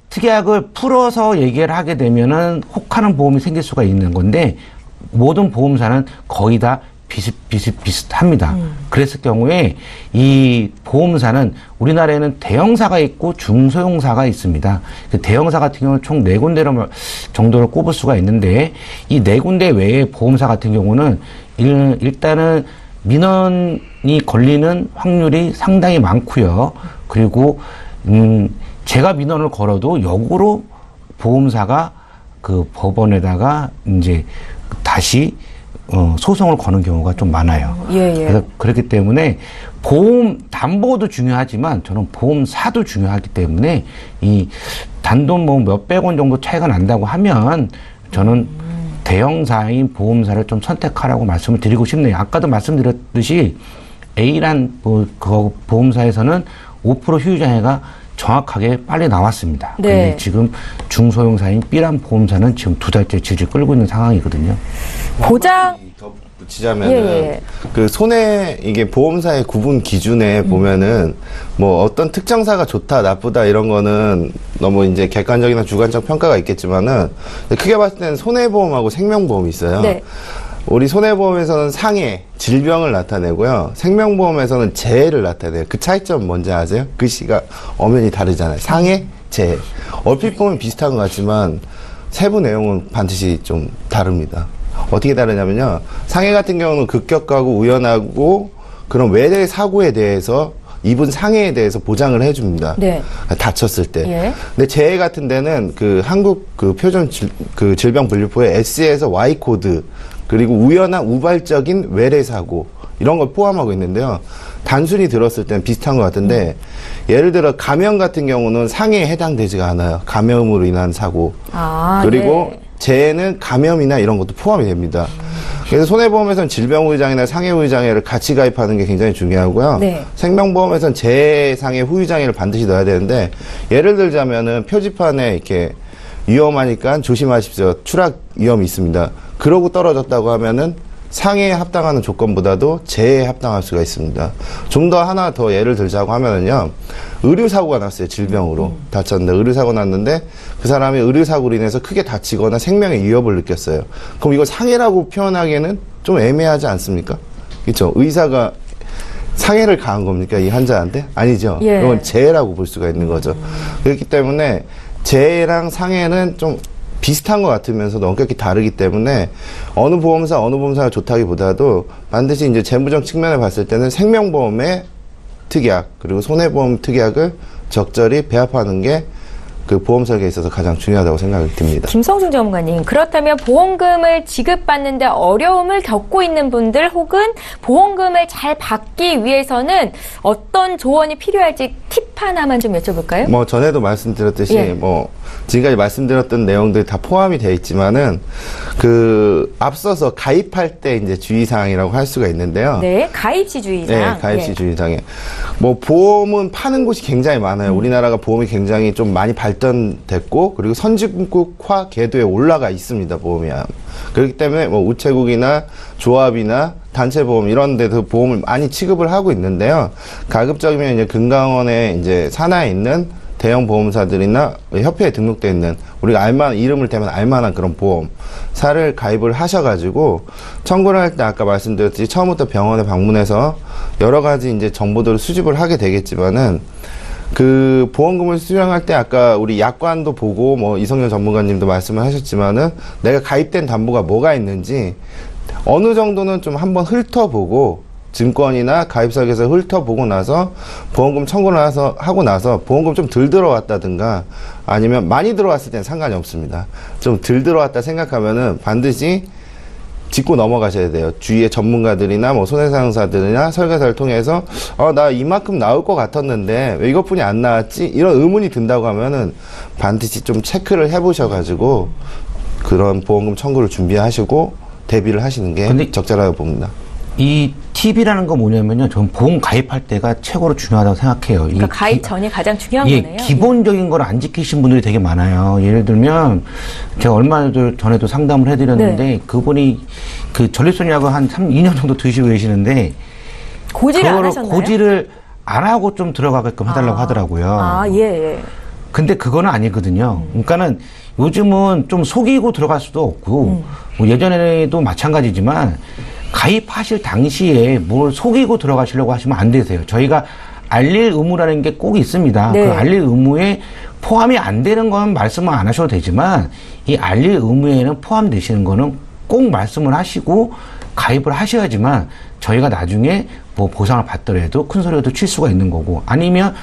특약을 풀어서 얘기를 하게 되면은 혹하는 보험이 생길 수가 있는 건데 모든 보험사는 거의 다 비슷합니다. 그랬을 경우에 이 보험사는 우리나라에는 대형사가 있고 중소형사가 있습니다. 그 대형사 같은 경우는 총 4군데 정도를 꼽을 수가 있는데 이 4군데 외에 보험사 같은 경우는 일단은 민원이 걸리는 확률이 상당히 많고요. 그리고 제가 민원을 걸어도 역으로 보험사가 그 법원에다가 이제 다시 소송을 거는 경우가 좀 많아요. 예. 그래서 그렇기 때문에 보험 담보도 중요하지만 저는 보험사도 중요하기 때문에 이 단돈 뭐 몇백 원 정도 차이가 난다고 하면 저는 대형사인 보험사를 좀 선택하라고 말씀을 드리고 싶네요. 아까도 말씀드렸듯이 A란 그 보험사에서는 5% 휴유장애가 정확하게 빨리 나왔습니다. 네. 근데 지금 중소형사인 B란 보험사는 지금 2달째 질질 끌고 있는 상황이거든요. 보장 더 붙이자면은 그 이게 보험사의 구분 기준에 보면은 뭐 어떤 특정사가 좋다 나쁘다 이런 거는 너무 이제 객관적이나 주관적 평가가 있겠지만은 크게 봤을 때는 손해보험하고 생명보험이 있어요. 네. 우리 손해보험에서는 상해, 질병을 나타내고요. 생명보험에서는 재해를 나타내요. 그 차이점 뭔지 아세요? 글씨가 엄연히 다르잖아요. 상해, 재해. 얼핏 보면 비슷한 것 같지만 세부 내용은 반드시 좀 다릅니다. 어떻게 다르냐면요. 상해 같은 경우는 급격하고 우연하고 그런 외래 사고에 대해서 입은 상해에 대해서 보장을 해줍니다. 네. 다쳤을 때. 예. 근데 재해 같은 데는 그 한국 그 표준 질병분류표에 S에서 Y 코드 그리고 우연한 우발적인 외래 사고 이런 걸 포함하고 있는데요. 단순히 들었을 때는 비슷한 것 같은데 예를 들어 감염 같은 경우는 상해에 해당되지가 않아요. 감염으로 인한 사고. 그리고 네. 재해는 감염이나 이런 것도 포함이 됩니다. 그래서 손해보험에서는 질병후유장애나 상해후유장애를 같이 가입하는 게 굉장히 중요하고요. 네. 생명보험에서는 재해, 상해, 후유장애를 반드시 넣어야 되는데 예를 들자면은 표지판에 이렇게 위험하니까 조심하십시오. 추락 위험이 있습니다. 그러고 떨어졌다고 하면은 상해에 합당하는 조건보다도 재해에 합당할 수가 있습니다. 좀 더 하나 더 예를 들자고 하면은요, 의료사고가 났어요. 질병으로 다쳤는데, 의료사고 났는데 그 사람이 의료사고로 인해서 크게 다치거나 생명의 위협을 느꼈어요. 그럼 이걸 상해라고 표현하기에는 좀 애매하지 않습니까? 그렇죠? 의사가 상해를 가한 겁니까? 이 환자한테? 아니죠. 예. 이건 재해라고 볼 수가 있는 거죠. 그렇기 때문에 재해랑 상해는 좀 비슷한 것 같으면서도 엄격히 다르기 때문에 어느 보험사가 좋다기보다도 반드시 이제 재무적 측면에 봤을 때는 생명보험의 특약 그리고 손해보험 특약을 적절히 배합하는 게 그 보험 설계에 있어서 가장 중요하다고 생각이 듭니다. 김성준 전문가님, 그렇다면 보험금을 지급받는데 어려움을 겪고 있는 분들 혹은 보험금을 잘 받기 위해서는 어떤 조언이 필요할지 팁 하나만 좀 여쭤볼까요? 뭐 전에도 말씀드렸듯이 예. 뭐 지금까지 말씀드렸던 내용들이 다 포함이 돼 있지만은 그 앞서서 가입할 때 이제 주의사항이라고 할 수가 있는데요. 네, 가입시 주의사항. 네, 가입시 예. 주의사항에 뭐 보험은 파는 곳이 굉장히 많아요. 우리나라가 보험이 굉장히 좀 많이 발전됐고 그리고 선진국화 궤도에 올라가 있습니다. 보험이. 그렇기 때문에 뭐 우체국이나 조합이나 단체 보험 이런 데도 보험을 많이 취급을 하고 있는데요. 가급적이면 이제 금강원에 이제 산하에 있는 대형 보험사들이나 협회에 등록되어 있는 우리가 알만한 이름을 대면 알만한 그런 보험사를 가입을 하셔가지고 청구를 할 때 아까 말씀드렸듯이 처음부터 병원에 방문해서 여러 가지 이제 정보들을 수집을 하게 되겠지만은 그 보험금을 수령할 때 아까 우리 약관도 보고 뭐 이성현 전문가님도 말씀을 하셨지만은 내가 가입된 담보가 뭐가 있는지 어느 정도는 좀 한번 훑어보고 증권이나 가입사에서 훑어보고 나서 보험금 청구를 하고 나서 보험금 좀 덜 들어왔다든가 아니면 많이 들어왔을 땐 상관이 없습니다. 좀 덜 들어왔다 생각하면은 반드시 짚고 넘어가셔야 돼요. 주위의 전문가들이나 뭐 손해상사들이나 설계사를 통해서 나 이만큼 나올 것 같았는데 왜 이것뿐이 안 나왔지? 이런 의문이 든다고 하면은 반드시 좀 체크를 해보셔가지고 그런 보험금 청구를 준비하시고 대비를 하시는 게 적절하다고 봅니다. 이 팁이라는 건 뭐냐면요. 저는 보험 가입할 때가 최고로 중요하다고 생각해요. 그러니까 가입 전이 가장 중요한 거네요. 기본적인 걸 안 지키신 분들이 되게 많아요. 예를 들면 제가 얼마 전에도 상담을 해드렸는데 네. 그분이 그 전립선약을 한 2년 정도 드시고 계시는데 고지를 안 하셨나요? 고지를 안 하고 좀 들어가게끔 해달라고 하더라고요. 예. 근데 그거는 아니거든요. 그러니까는 요즘은 좀 속이고 들어갈 수도 없고 뭐 예전에도 마찬가지지만 가입하실 당시에 뭘 속이고 들어가시려고 하시면 안 되세요. 저희가 알릴 의무라는 게 꼭 있습니다. 네. 그 알릴 의무에 포함이 안 되는 건 말씀을 안 하셔도 되지만 이 알릴 의무에는 포함되시는 거는 꼭 말씀을 하시고 가입을 하셔야지만 저희가 나중에 뭐 보상을 받더라도 큰 소리라도 칠 수가 있는 거고 아니면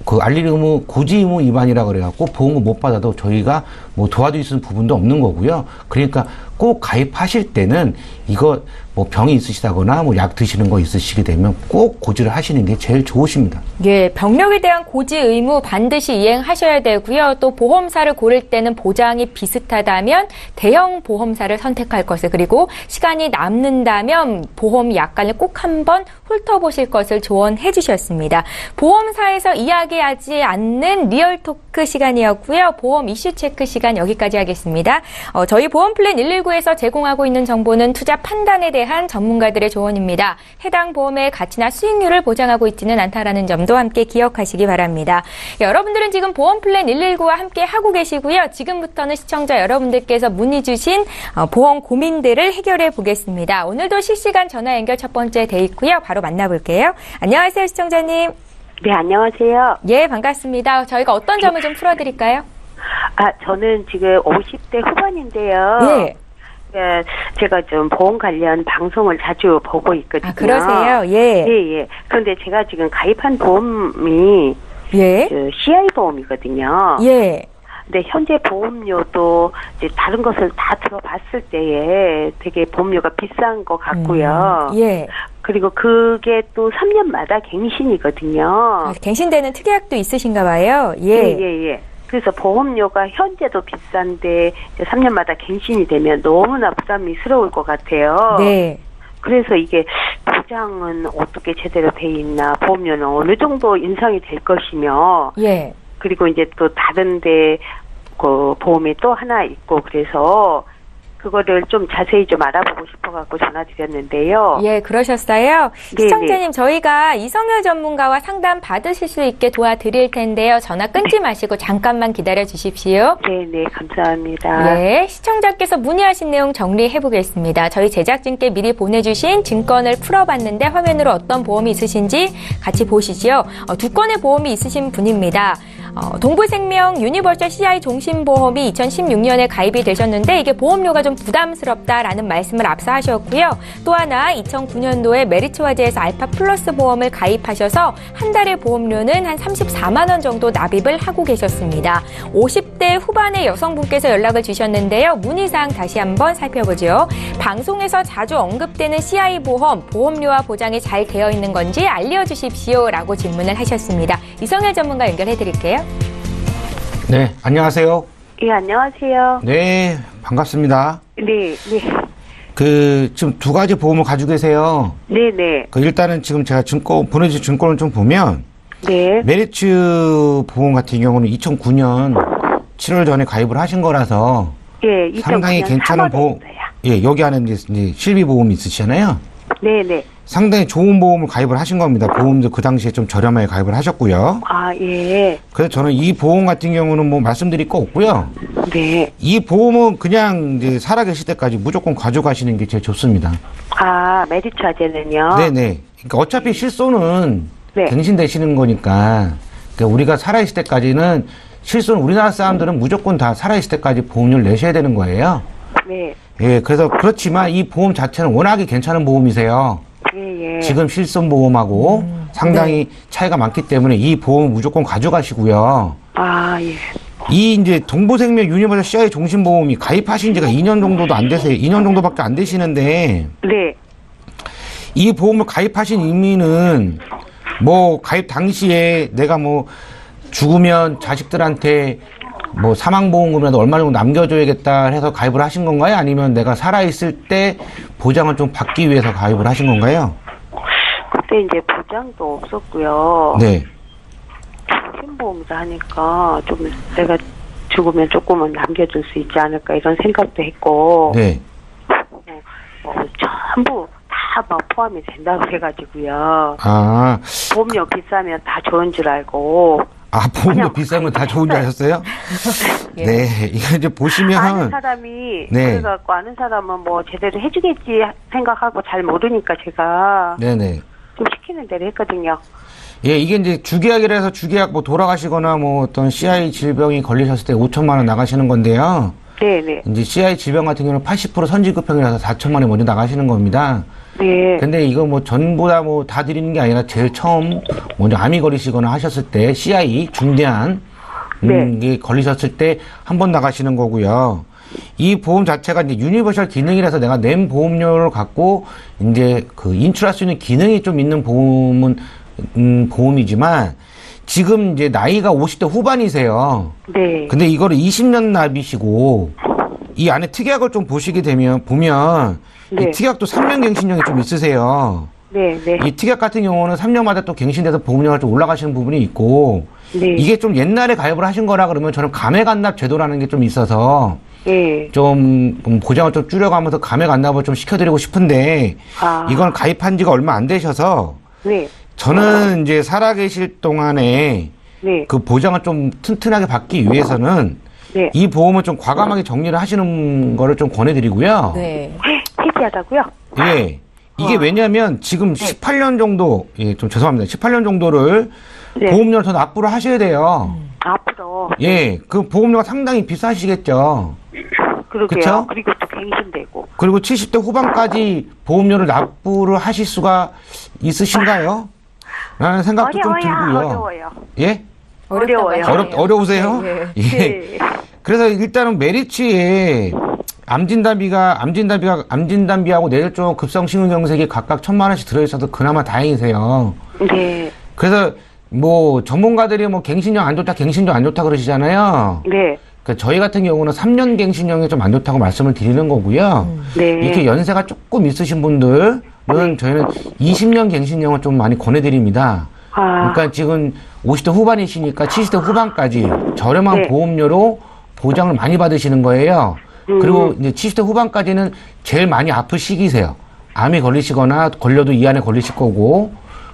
그 알릴 의무, 고지 의무 위반이라 그래갖고 보험금 못 받아도 저희가 뭐 도와드릴 수 있는 부분도 없는 거고요. 그러니까 꼭 가입하실 때는 이거 뭐 병이 있으시다거나 뭐 약 드시는 거 있으시게 되면 꼭 고지를 하시는 게 제일 좋으십니다. 예, 병력에 대한 고지 의무 반드시 이행하셔야 되고요. 또 보험사를 고를 때는 보장이 비슷하다면 대형 보험사를 선택할 것을 그리고 시간이 남는다면 보험 약관을 꼭 한번 훑어보실 것을 조언해 주셨습니다. 보험사에서 이야기하지 않는 리얼토크 시간이었고요. 보험 이슈 체크 시간 여기까지 하겠습니다. 저희 보험플랜 119에서 제공하고 있는 정보는 투자 판단에 대한 전문가들의 조언입니다. 해당 보험의 가치나 수익률을 보장하고 있지는 않다라는 점도 함께 기억하시기 바랍니다. 여러분들은 지금 보험플랜 119와 함께 하고 계시고요. 지금부터는 시청자 여러분들께서 문의 주신 보험 고민들을 해결해 보겠습니다. 오늘도 실시간 전화 연결 첫 번째 돼 있고요. 바로 만나볼게요. 안녕하세요, 시청자님. 네, 안녕하세요. 예, 반갑습니다. 저희가 어떤 점을 좀 풀어드릴까요? 저는 지금 50대 후반인데요. 예. 제가 좀 보험 관련 방송을 자주 보고 있거든요. 그러세요? 예. 예. 그런데 제가 지금 가입한 보험이 예. CI 보험이거든요. 예. 근데 현재 보험료도 이제 다른 것을 다 들어봤을 때에 되게 보험료가 비싼 것 같고요. 예. 그리고 그게 또 3년마다 갱신이거든요. 갱신되는 특약도 있으신가 봐요. 예. 예. 그래서 보험료가 현재도 비싼데 이제 3년마다 갱신이 되면 너무나 부담스러울 것 같아요. 네. 그래서 이게 보장은 어떻게 제대로 돼 있나, 보험료는 어느 정도 인상이 될 것이며, 예. 그리고 이제 또 다른데 그 보험이 또 하나 있고 그래서 그거를 좀 자세히 좀 알아보고 싶어갖고 전화드렸는데요. 예, 그러셨어요. 네, 시청자님, 저희가 이성열 전문가와 상담 받으실 수 있게 도와드릴 텐데요. 전화 끊지 마시고 잠깐만 기다려 주십시오. 네네, 감사합니다. 예, 시청자께서 문의하신 내용 정리해 보겠습니다. 저희 제작진께 미리 보내주신 증권을 풀어봤는데 화면으로 어떤 보험이 있으신지 같이 보시지요. 두 건의 보험이 있으신 분입니다. 동부생명 유니버셜 CI 종신보험이 2016년에 가입이 되셨는데 이게 보험료가 좀 부담스럽다라는 말씀을 앞서 하셨고요. 또 하나 2009년도에 메리츠화재에서 알파 플러스 보험을 가입하셔서 한 달의 보험료는 한 34만 원 정도 납입을 하고 계셨습니다. 50대 후반의 여성분께서 연락을 주셨는데요. 문의사항 다시 한번 살펴보죠. 방송에서 자주 언급되는 CI 보험, 보험료와 보장이 잘 되어 있는 건지 알려주십시오라고 질문을 하셨습니다. 이성열 전문가 연결해 드릴게요. 네, 안녕하세요. 예, 안녕하세요. 네, 반갑습니다. 네, 네. 지금 두 가지 보험을 가지고 계세요. 네네. 일단은 지금 제가 보내주신 증권을 좀 보면, 네. 메리츠 보험 같은 경우는 2009년 7월 전에 가입을 하신 거라서, 예, 상당히 괜찮은 보험, 예, 여기 안에 이제 실비 보험이 있으시잖아요. 네네. 상당히 좋은 보험을 가입을 하신 겁니다. 보험도 그 당시에 좀 저렴하게 가입을 하셨고요. 아, 예. 그래서 저는 이 보험 같은 경우는 뭐 말씀드릴 거 없고요. 네. 이 보험은 그냥 이제 살아계실 때까지 무조건 가져가시는 게 제일 좋습니다. 아, 메리츠화재는요? 네네. 그러니까 어차피 실손은 네. 갱신되시는 거니까, 그러니까 우리가 살아있을 때까지는 실손 우리나라 사람들은 무조건 다 살아있을 때까지 보험료를 내셔야 되는 거예요. 네. 예, 그래서 그렇지만 이 보험 자체는 워낙에 괜찮은 보험이세요. 예, 예. 지금 실손 보험하고 상당히 차이가 많기 때문에 이 보험은 무조건 가져가시고요. 아, 예. 이 이제 동부생명 유니버셜 CI 종신보험이 가입하신 지가 2년 정도도 안 되세요. 2년 정도밖에 안 되시는데 네. 이 보험을 가입하신 의미는 뭐 가입 당시에 내가 뭐 죽으면 자식들한테 뭐 사망보험금이라도 얼마 정도 남겨줘야겠다 해서 가입을 하신 건가요? 아니면 내가 살아있을 때 보장을 좀 받기 위해서 가입을 하신 건가요? 그때 이제 보장도 없었고요. 네. 신보험이라 하니까 좀 내가 죽으면 조금은 남겨줄 수 있지 않을까 이런 생각도 했고. 네. 전부 다 막 포함이 된다고 그래가지고요. 아. 보험료 비싸면 다 좋은 줄 알고. 아, 보험료 그냥 비싼 건 다 좋은 줄 아셨어요? 예. 네. 이거 이제 보시면. 아는 사람이, 네. 그래갖고 아는 사람은 뭐 제대로 해주겠지 생각하고 잘 모르니까 제가 네네. 좀 시키는 대로 했거든요. 예, 이게 이제 주계약이라 해서 주계약 뭐 돌아가시거나 뭐 어떤 CI 질병이 걸리셨을 때 5천만 원 나가시는 건데요. 네네. 이제 CI 질병 같은 경우는 80% 선진급형이라서 4천만 원이 먼저 나가시는 겁니다. 네. 근데 이거 뭐 전부 다 뭐 다 드리는 게 아니라 제일 처음 먼저 암이 걸리시거나 하셨을 때 CI 중대한 네. 게 걸리셨을 때 한 번 나가시는 거고요. 이 보험 자체가 이제 유니버셜 기능이라서 내가 낸 보험료를 갖고 이제 그 인출할 수 있는 기능이 좀 있는 보험은 보험이지만 지금 이제 나이가 50대 후반이세요. 네. 근데 이거를 20년 납이시고 이 안에 특약을 좀 보시게 보면 네. 이 특약도 3년 갱신형이 좀 있으세요. 네. 네. 이 특약 같은 경우는 3년마다 또 갱신돼서 보험료가 좀 올라가시는 부분이 있고 네. 이게 좀 옛날에 가입을 하신 거라 그러면 저는 감액안납 제도라는 게 좀 있어서 네. 좀 보장을 좀 줄여가면서 감액안납을 좀 시켜드리고 싶은데 아. 이건 가입한 지가 얼마 안 되셔서 네. 저는 이제 살아계실 동안에 네. 그 보장을 좀 튼튼하게 받기 위해서는 네. 이 보험을 좀 과감하게 정리를 하시는 거를 좀 권해드리고요. 네. 해지하다고요? 예. 이게 왜냐면 지금 18년 정도, 예, 좀 죄송합니다. 18년 정도를 네. 보험료를 더 납부를 하셔야 돼요. 앞으로. 예. 그 보험료가 상당히 비싸시겠죠. 그러게요. 그쵸? 그리고 또 갱신되고. 그리고 70대 후반까지 보험료를 납부를 하실 수가 있으신가요? 라는 생각도 좀 들고요. 어려워요. 예? 어려워요. 어려우세요? 네. 예. 네. 그래서 일단은 메리츠에 암진단비하고 뇌졸중 급성심근경색이 각각 1,000만 원씩 들어있어서 그나마 다행이세요. 네. 그래서 뭐 전문가들이 뭐 갱신형 안 좋다, 갱신형 안 좋다 그러시잖아요. 네. 그러니까 저희 같은 경우는 3년 갱신형이 좀 안 좋다고 말씀을 드리는 거고요. 네. 이렇게 연세가 조금 있으신 분들은 저희는 20년 갱신형을 좀 많이 권해드립니다. 아. 그러니까 지금 50대 후반이시니까 70대 후반까지 저렴한 네. 보험료로 보장을 많이 받으시는 거예요. 그리고 이제 70대 후반까지는 제일 많이 아플 시기세요. 암이 걸리시거나 걸려도 이 안에 걸리실 거고,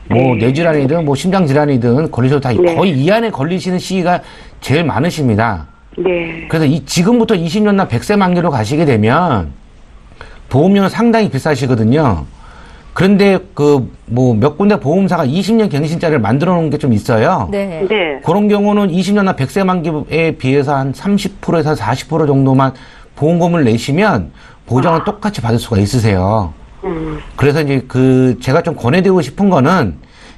뭐 뇌질환이든 뭐 심장질환이든 걸리셔도 다 거의 이 안에 걸리시는 시기가 제일 많으십니다. 네. 그래서 지금부터 20년나 100세 만기로 가시게 되면 보험료는 상당히 비싸시거든요. 그런데 뭐 몇 군데 보험사가 20년 갱신자를 만들어 놓은 게 좀 있어요. 네. 네. 그런 경우는 20년나 100세 만기에 비해서 한 30%에서 40% 정도만 보험금을 내시면 보장은 똑같이 받을 수가 있으세요. 그래서 이제 제가 좀 권해드리고 싶은 거는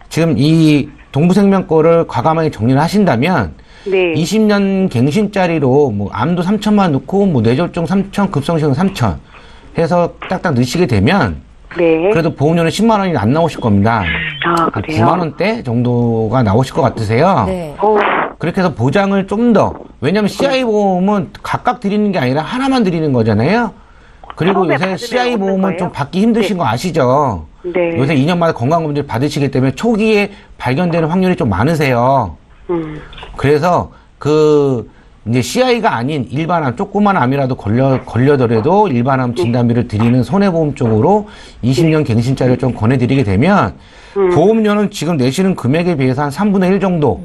지금 이 동부생명 거를 과감하게 정리를 하신다면 네. 20년 갱신짜리로 뭐 암도 3천만 넣고 뭐 뇌졸중 3천, 급성시용 3천 해서 딱딱 넣으시게 되면 네. 그래도 보험료는 10만 원이 안 나오실 겁니다. 아, 그래요? 9만 원대 정도가 나오실 것 같으세요. 네. 그렇게 해서 보장을 좀 더, 왜냐면 CI 보험은 각각 드리는 게 아니라 하나만 드리는 거잖아요. 그리고 처음에 요새 받으면 CI 없는 보험은 거예요? 좀 받기 힘드신 거 아시죠? 네. 요새 2년마다 건강검진 받으시기 때문에 초기에 발견되는 확률이 좀 많으세요. 그래서 이제 CI가 아닌 일반암, 조그만 암이라도 걸려더라도 일반암 진단비를 드리는 손해보험 쪽으로 20년 갱신자를 좀 권해드리게 되면 보험료는 지금 내시는 금액에 비해서 한 3분의 1 정도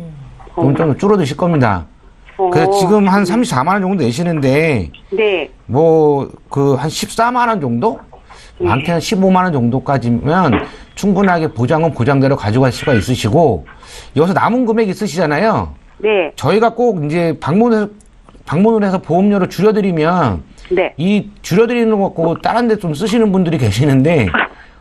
좀 줄어드실 겁니다. 그래서 지금 한 34만 원 정도 내시는데 네. 뭐 한 14만 원 정도? 많게는 15만 원 정도까지면 충분하게 보장은 보장대로 가져갈 수가 있으시고 여기서 남은 금액 있으시잖아요. 네. 저희가 꼭 이제 방문을 해서 보험료를 줄여드리면 네. 이 줄여드리는 거 갖고 다른 데 좀 쓰시는 분들이 계시는데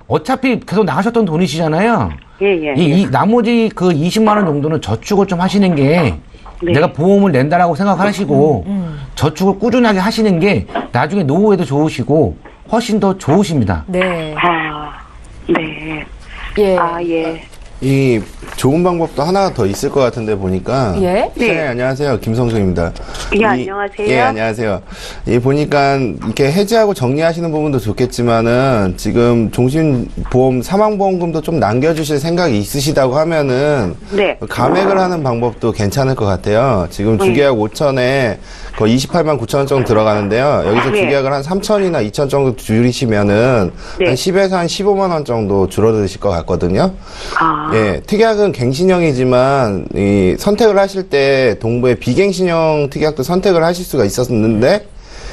어차피 계속 나가셨던 돈이시잖아요. 예. 이 나머지 20만 원 정도는 저축을 좀 하시는 게 내가 보험을 낸다라고 생각하시고 저축을 꾸준하게 하시는 게 나중에 노후에도 좋으시고 훨씬 더 좋으십니다. 네. 아, 네. 예. 아, 예. 이 좋은 방법도 하나 더 있을 것 같은데 보니까. 예. 네, 안녕하세요. 김성수입니다. 예, 안녕하세요. 예, 안녕하세요. 보니까 이렇게 해지하고 정리하시는 부분도 좋겠지만은 지금 종신보험 사망보험금도 좀 남겨주실 생각이 있으시다고 하면은 네. 감액을 하는 방법도 괜찮을 것 같아요. 지금 주계약 5천에 거의 28만 9천 원 정도 들어가는데요. 여기서 네. 주계약을 한 3천이나 2천 정도 줄이시면은 네. 한 10에서 한 15만 원 정도 줄어드실 것 같거든요. 아, 예, 특약은 갱신형이지만 이 선택을 하실 때 동부의 비갱신형 특약도 선택을 하실 수가 있었는데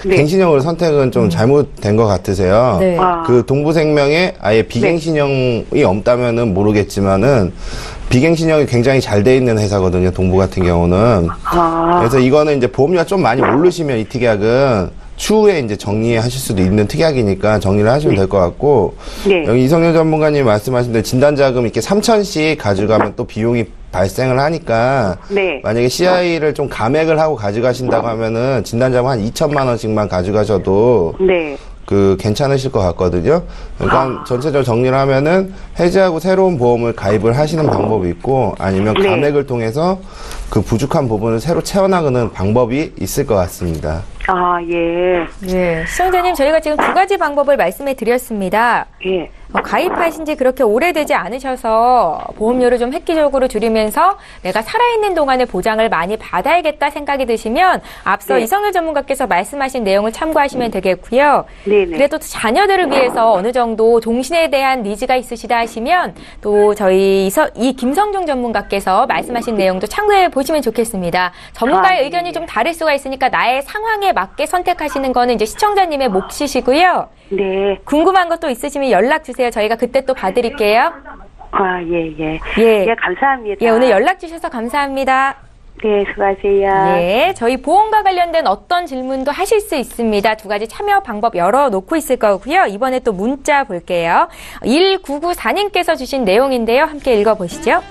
네. 갱신형으로 선택은 좀 잘못된 것 같으세요. 네. 아. 그 동부생명에 아예 비갱신형이 없다면은 모르겠지만은 비갱신형이 굉장히 잘 돼 있는 회사거든요. 동부 같은 경우는. 아, 그래서 이거는 이제 보험료가 좀 많이 오르시면 이 특약은 추후에 이제 정리하실 수도 있는 특약이니까 정리를 하시면 될 것 같고. 네. 여기 이성윤 전문가님 말씀하신 대로 진단자금 이렇게 3천씩 가져가면 또 비용이 발생을 하니까. 네. 만약에 CI를 좀 감액을 하고 가져가신다고 하면은 진단자금 한 2천만 원씩만 가져가셔도 네. 괜찮으실 것 같거든요. 그러니까 전체적으로 정리를 하면은 해지하고 새로운 보험을 가입을 하시는 방법이 있고 아니면 네. 감액을 통해서 그 부족한 부분을 새로 채워나가는 방법이 있을 것 같습니다. 아, 예. 예. 시청자님, 저희가 지금 두 가지 방법을 말씀해 드렸습니다. 예. 가입하신 지 그렇게 오래되지 않으셔서 보험료를 좀 획기적으로 줄이면서 내가 살아있는 동안에 보장을 많이 받아야겠다 생각이 드시면 앞서 네. 이성윤 전문가께서 말씀하신 내용을 참고하시면 되겠고요. 네네. 그래도 또 자녀들을 위해서 어느 정도 종신에 대한 니즈가 있으시다 하시면 또 저희 이 김성중 전문가께서 말씀하신 내용도 참고해 보시면 좋겠습니다. 전문가의 아, 네. 의견이 좀 다를 수가 있으니까 나의 상황에 맞게 선택하시는 거는 이제 시청자님의 몫이시고요. 네. 궁금한 것도 있으시면 연락 주세요. 저희가 그때 또 봐드릴게요. 아, 예. 예. 예, 감사합니다. 예, 오늘 연락 주셔서 감사합니다. 네, 수고하세요. 예, 저희 보험과 관련된 어떤 질문도 하실 수 있습니다. 두 가지 참여 방법 열어놓고 있을 거고요. 이번에 또 문자 볼게요. 1994님께서 주신 내용인데요. 함께 읽어보시죠.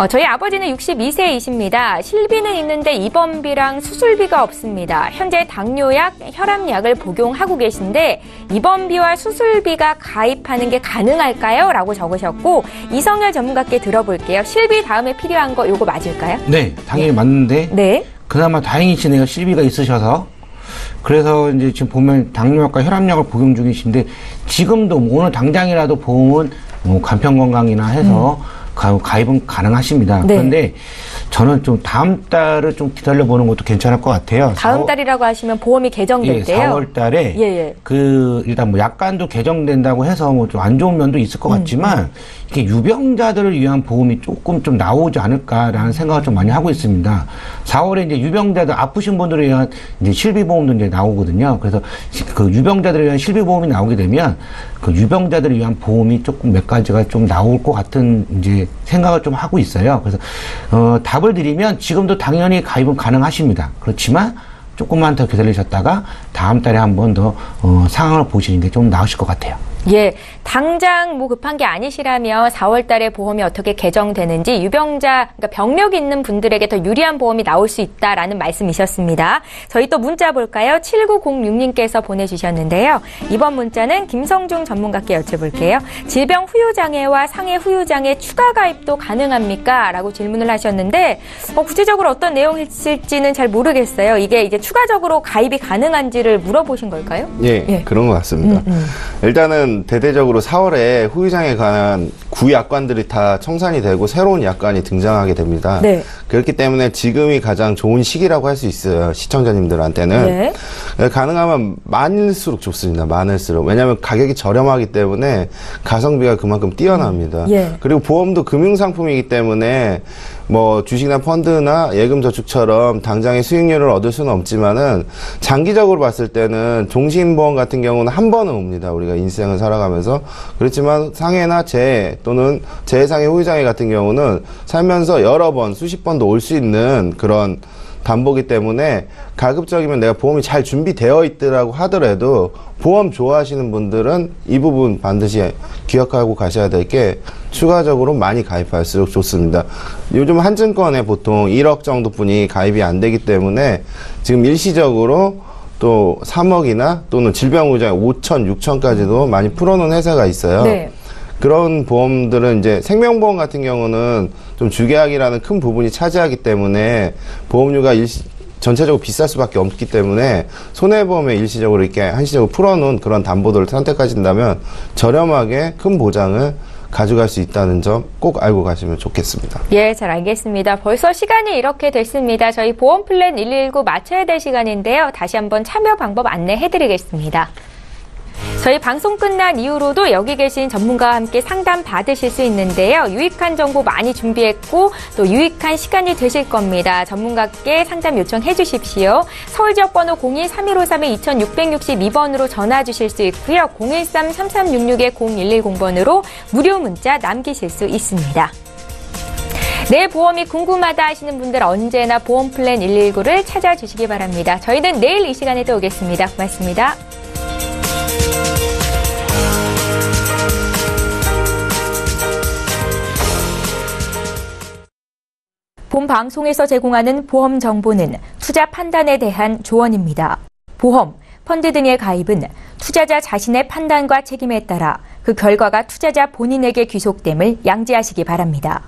저희 아버지는 62세이십니다. 실비는 있는데 입원비랑 수술비가 없습니다. 현재 당뇨약, 혈압약을 복용하고 계신데 입원비와 수술비가 가입하는 게 가능할까요? 라고 적으셨고 이성열 전문가께 들어볼게요. 실비 다음에 필요한 거 요거 맞을까요? 네, 당연히 맞는데 네. 그나마 다행이시네요. 실비가 있으셔서. 그래서 이제 지금 보면 당뇨약과 혈압약을 복용 중이신데 지금도 뭐 오늘 당장이라도 보험은 뭐 간편건강이나 해서 가입은 가능하십니다. 네. 그런데 저는 좀 다음 달을 좀 기다려보는 것도 괜찮을 것 같아요. 다음 달이라고 하시면 보험이 개정될 때요? 4월 달에 일단 뭐 약관도 개정된다고 해서 뭐 좀 안 좋은 면도 있을 것 같지만 이렇게 유병자들을 위한 보험이 조금 좀 나오지 않을까라는 생각을 좀 많이 하고 있습니다. 4월에 이제 유병자들 아프신 분들을 위한 이제 실비보험도 이제 나오거든요. 그래서 그 유병자들을 위한 실비보험이 나오게 되면 그 유병자들을 위한 보험이 조금 몇 가지가 좀 나올 것 같은 이제 생각을 좀 하고 있어요. 그래서 답을 드리면 지금도 당연히 가입은 가능하십니다. 그렇지만 조금만 더 기다리셨다가 다음 달에 한 번 더 상황을 보시는 게 좀 나으실 것 같아요. 예, 당장 뭐 급한 게 아니시라면 4월 달에 보험이 어떻게 개정되는지 유병자, 그러니까 병력이 있는 분들에게 더 유리한 보험이 나올 수 있다라는 말씀이셨습니다. 저희 또 문자 볼까요? 7906님께서 보내주셨는데요. 이번 문자는 김성중 전문가께 여쭤볼게요. 질병 후유장애와 상해 후유장애 추가 가입도 가능합니까? 라고 질문을 하셨는데 구체적으로 어떤 내용일지는 잘 모르겠어요. 이게 이제 추가적으로 가입이 가능한지를 물어보신 걸까요? 예. 그런 것 같습니다. 일단은 대대적으로 4월에 후유장애에 관한 구약관들이 다 청산이 되고 새로운 약관이 등장하게 됩니다. 네. 그렇기 때문에 지금이 가장 좋은 시기라고 할 수 있어요. 시청자님들한테는. 네. 가능하면 많을수록 좋습니다. 많을수록. 왜냐하면 가격이 저렴하기 때문에 가성비가 그만큼 뛰어납니다. 그리고 보험도 금융상품이기 때문에 뭐 주식이나 펀드나 예금저축처럼 당장의 수익률을 얻을 수는 없지만은 장기적으로 봤을 때는 종신보험 같은 경우는 한 번은 옵니다. 우리가 인생을 살아가면서. 그렇지만 상해나 재해 또는 재해상해 후유장애 같은 경우는 살면서 여러 번, 수십 번도 올 수 있는 그런 담보기 때문에 가급적이면 내가 보험이 잘 준비되어 있더라고 하더라도 보험 좋아하시는 분들은 이 부분 반드시 기억하고 가셔야 될 게 추가적으로 많이 가입할수록 좋습니다. 요즘 한증권에 보통 1억 정도뿐이 가입이 안 되기 때문에 지금 일시적으로 또 3억이나 또는 질병후유장애 5천, 6천까지도 많이 풀어놓은 회사가 있어요. 네. 그런 보험들은 이제 생명보험 같은 경우는 좀 주계약이라는 큰 부분이 차지하기 때문에 보험료가 전체적으로 비쌀 수밖에 없기 때문에 손해보험에 일시적으로 이렇게 한시적으로 풀어놓은 그런 담보들을 선택하신다면 저렴하게 큰 보장을 가져갈 수 있다는 점 꼭 알고 가시면 좋겠습니다. 예, 잘 알겠습니다. 벌써 시간이 이렇게 됐습니다. 저희 보험 플랜 119 마쳐야 될 시간인데요. 다시 한번 참여 방법 안내해드리겠습니다. 저희 방송 끝난 이후로도 여기 계신 전문가와 함께 상담 받으실 수 있는데요. 유익한 정보 많이 준비했고 또 유익한 시간이 되실 겁니다. 전문가께 상담 요청해 주십시오. 서울 지역 번호 02-3153-2662번으로 전화 주실 수 있고요. 013-3366-0110번으로 무료 문자 남기실 수 있습니다. 내 보험이 궁금하다 하시는 분들 언제나 보험 플랜 119를 찾아주시기 바랍니다. 저희는 내일 이 시간에 또 오겠습니다. 고맙습니다. 본 방송에서 제공하는 보험 정보는 투자 판단에 대한 조언입니다. 보험, 펀드 등의 가입은 투자자 자신의 판단과 책임에 따라 그 결과가 투자자 본인에게 귀속됨을 양지하시기 바랍니다.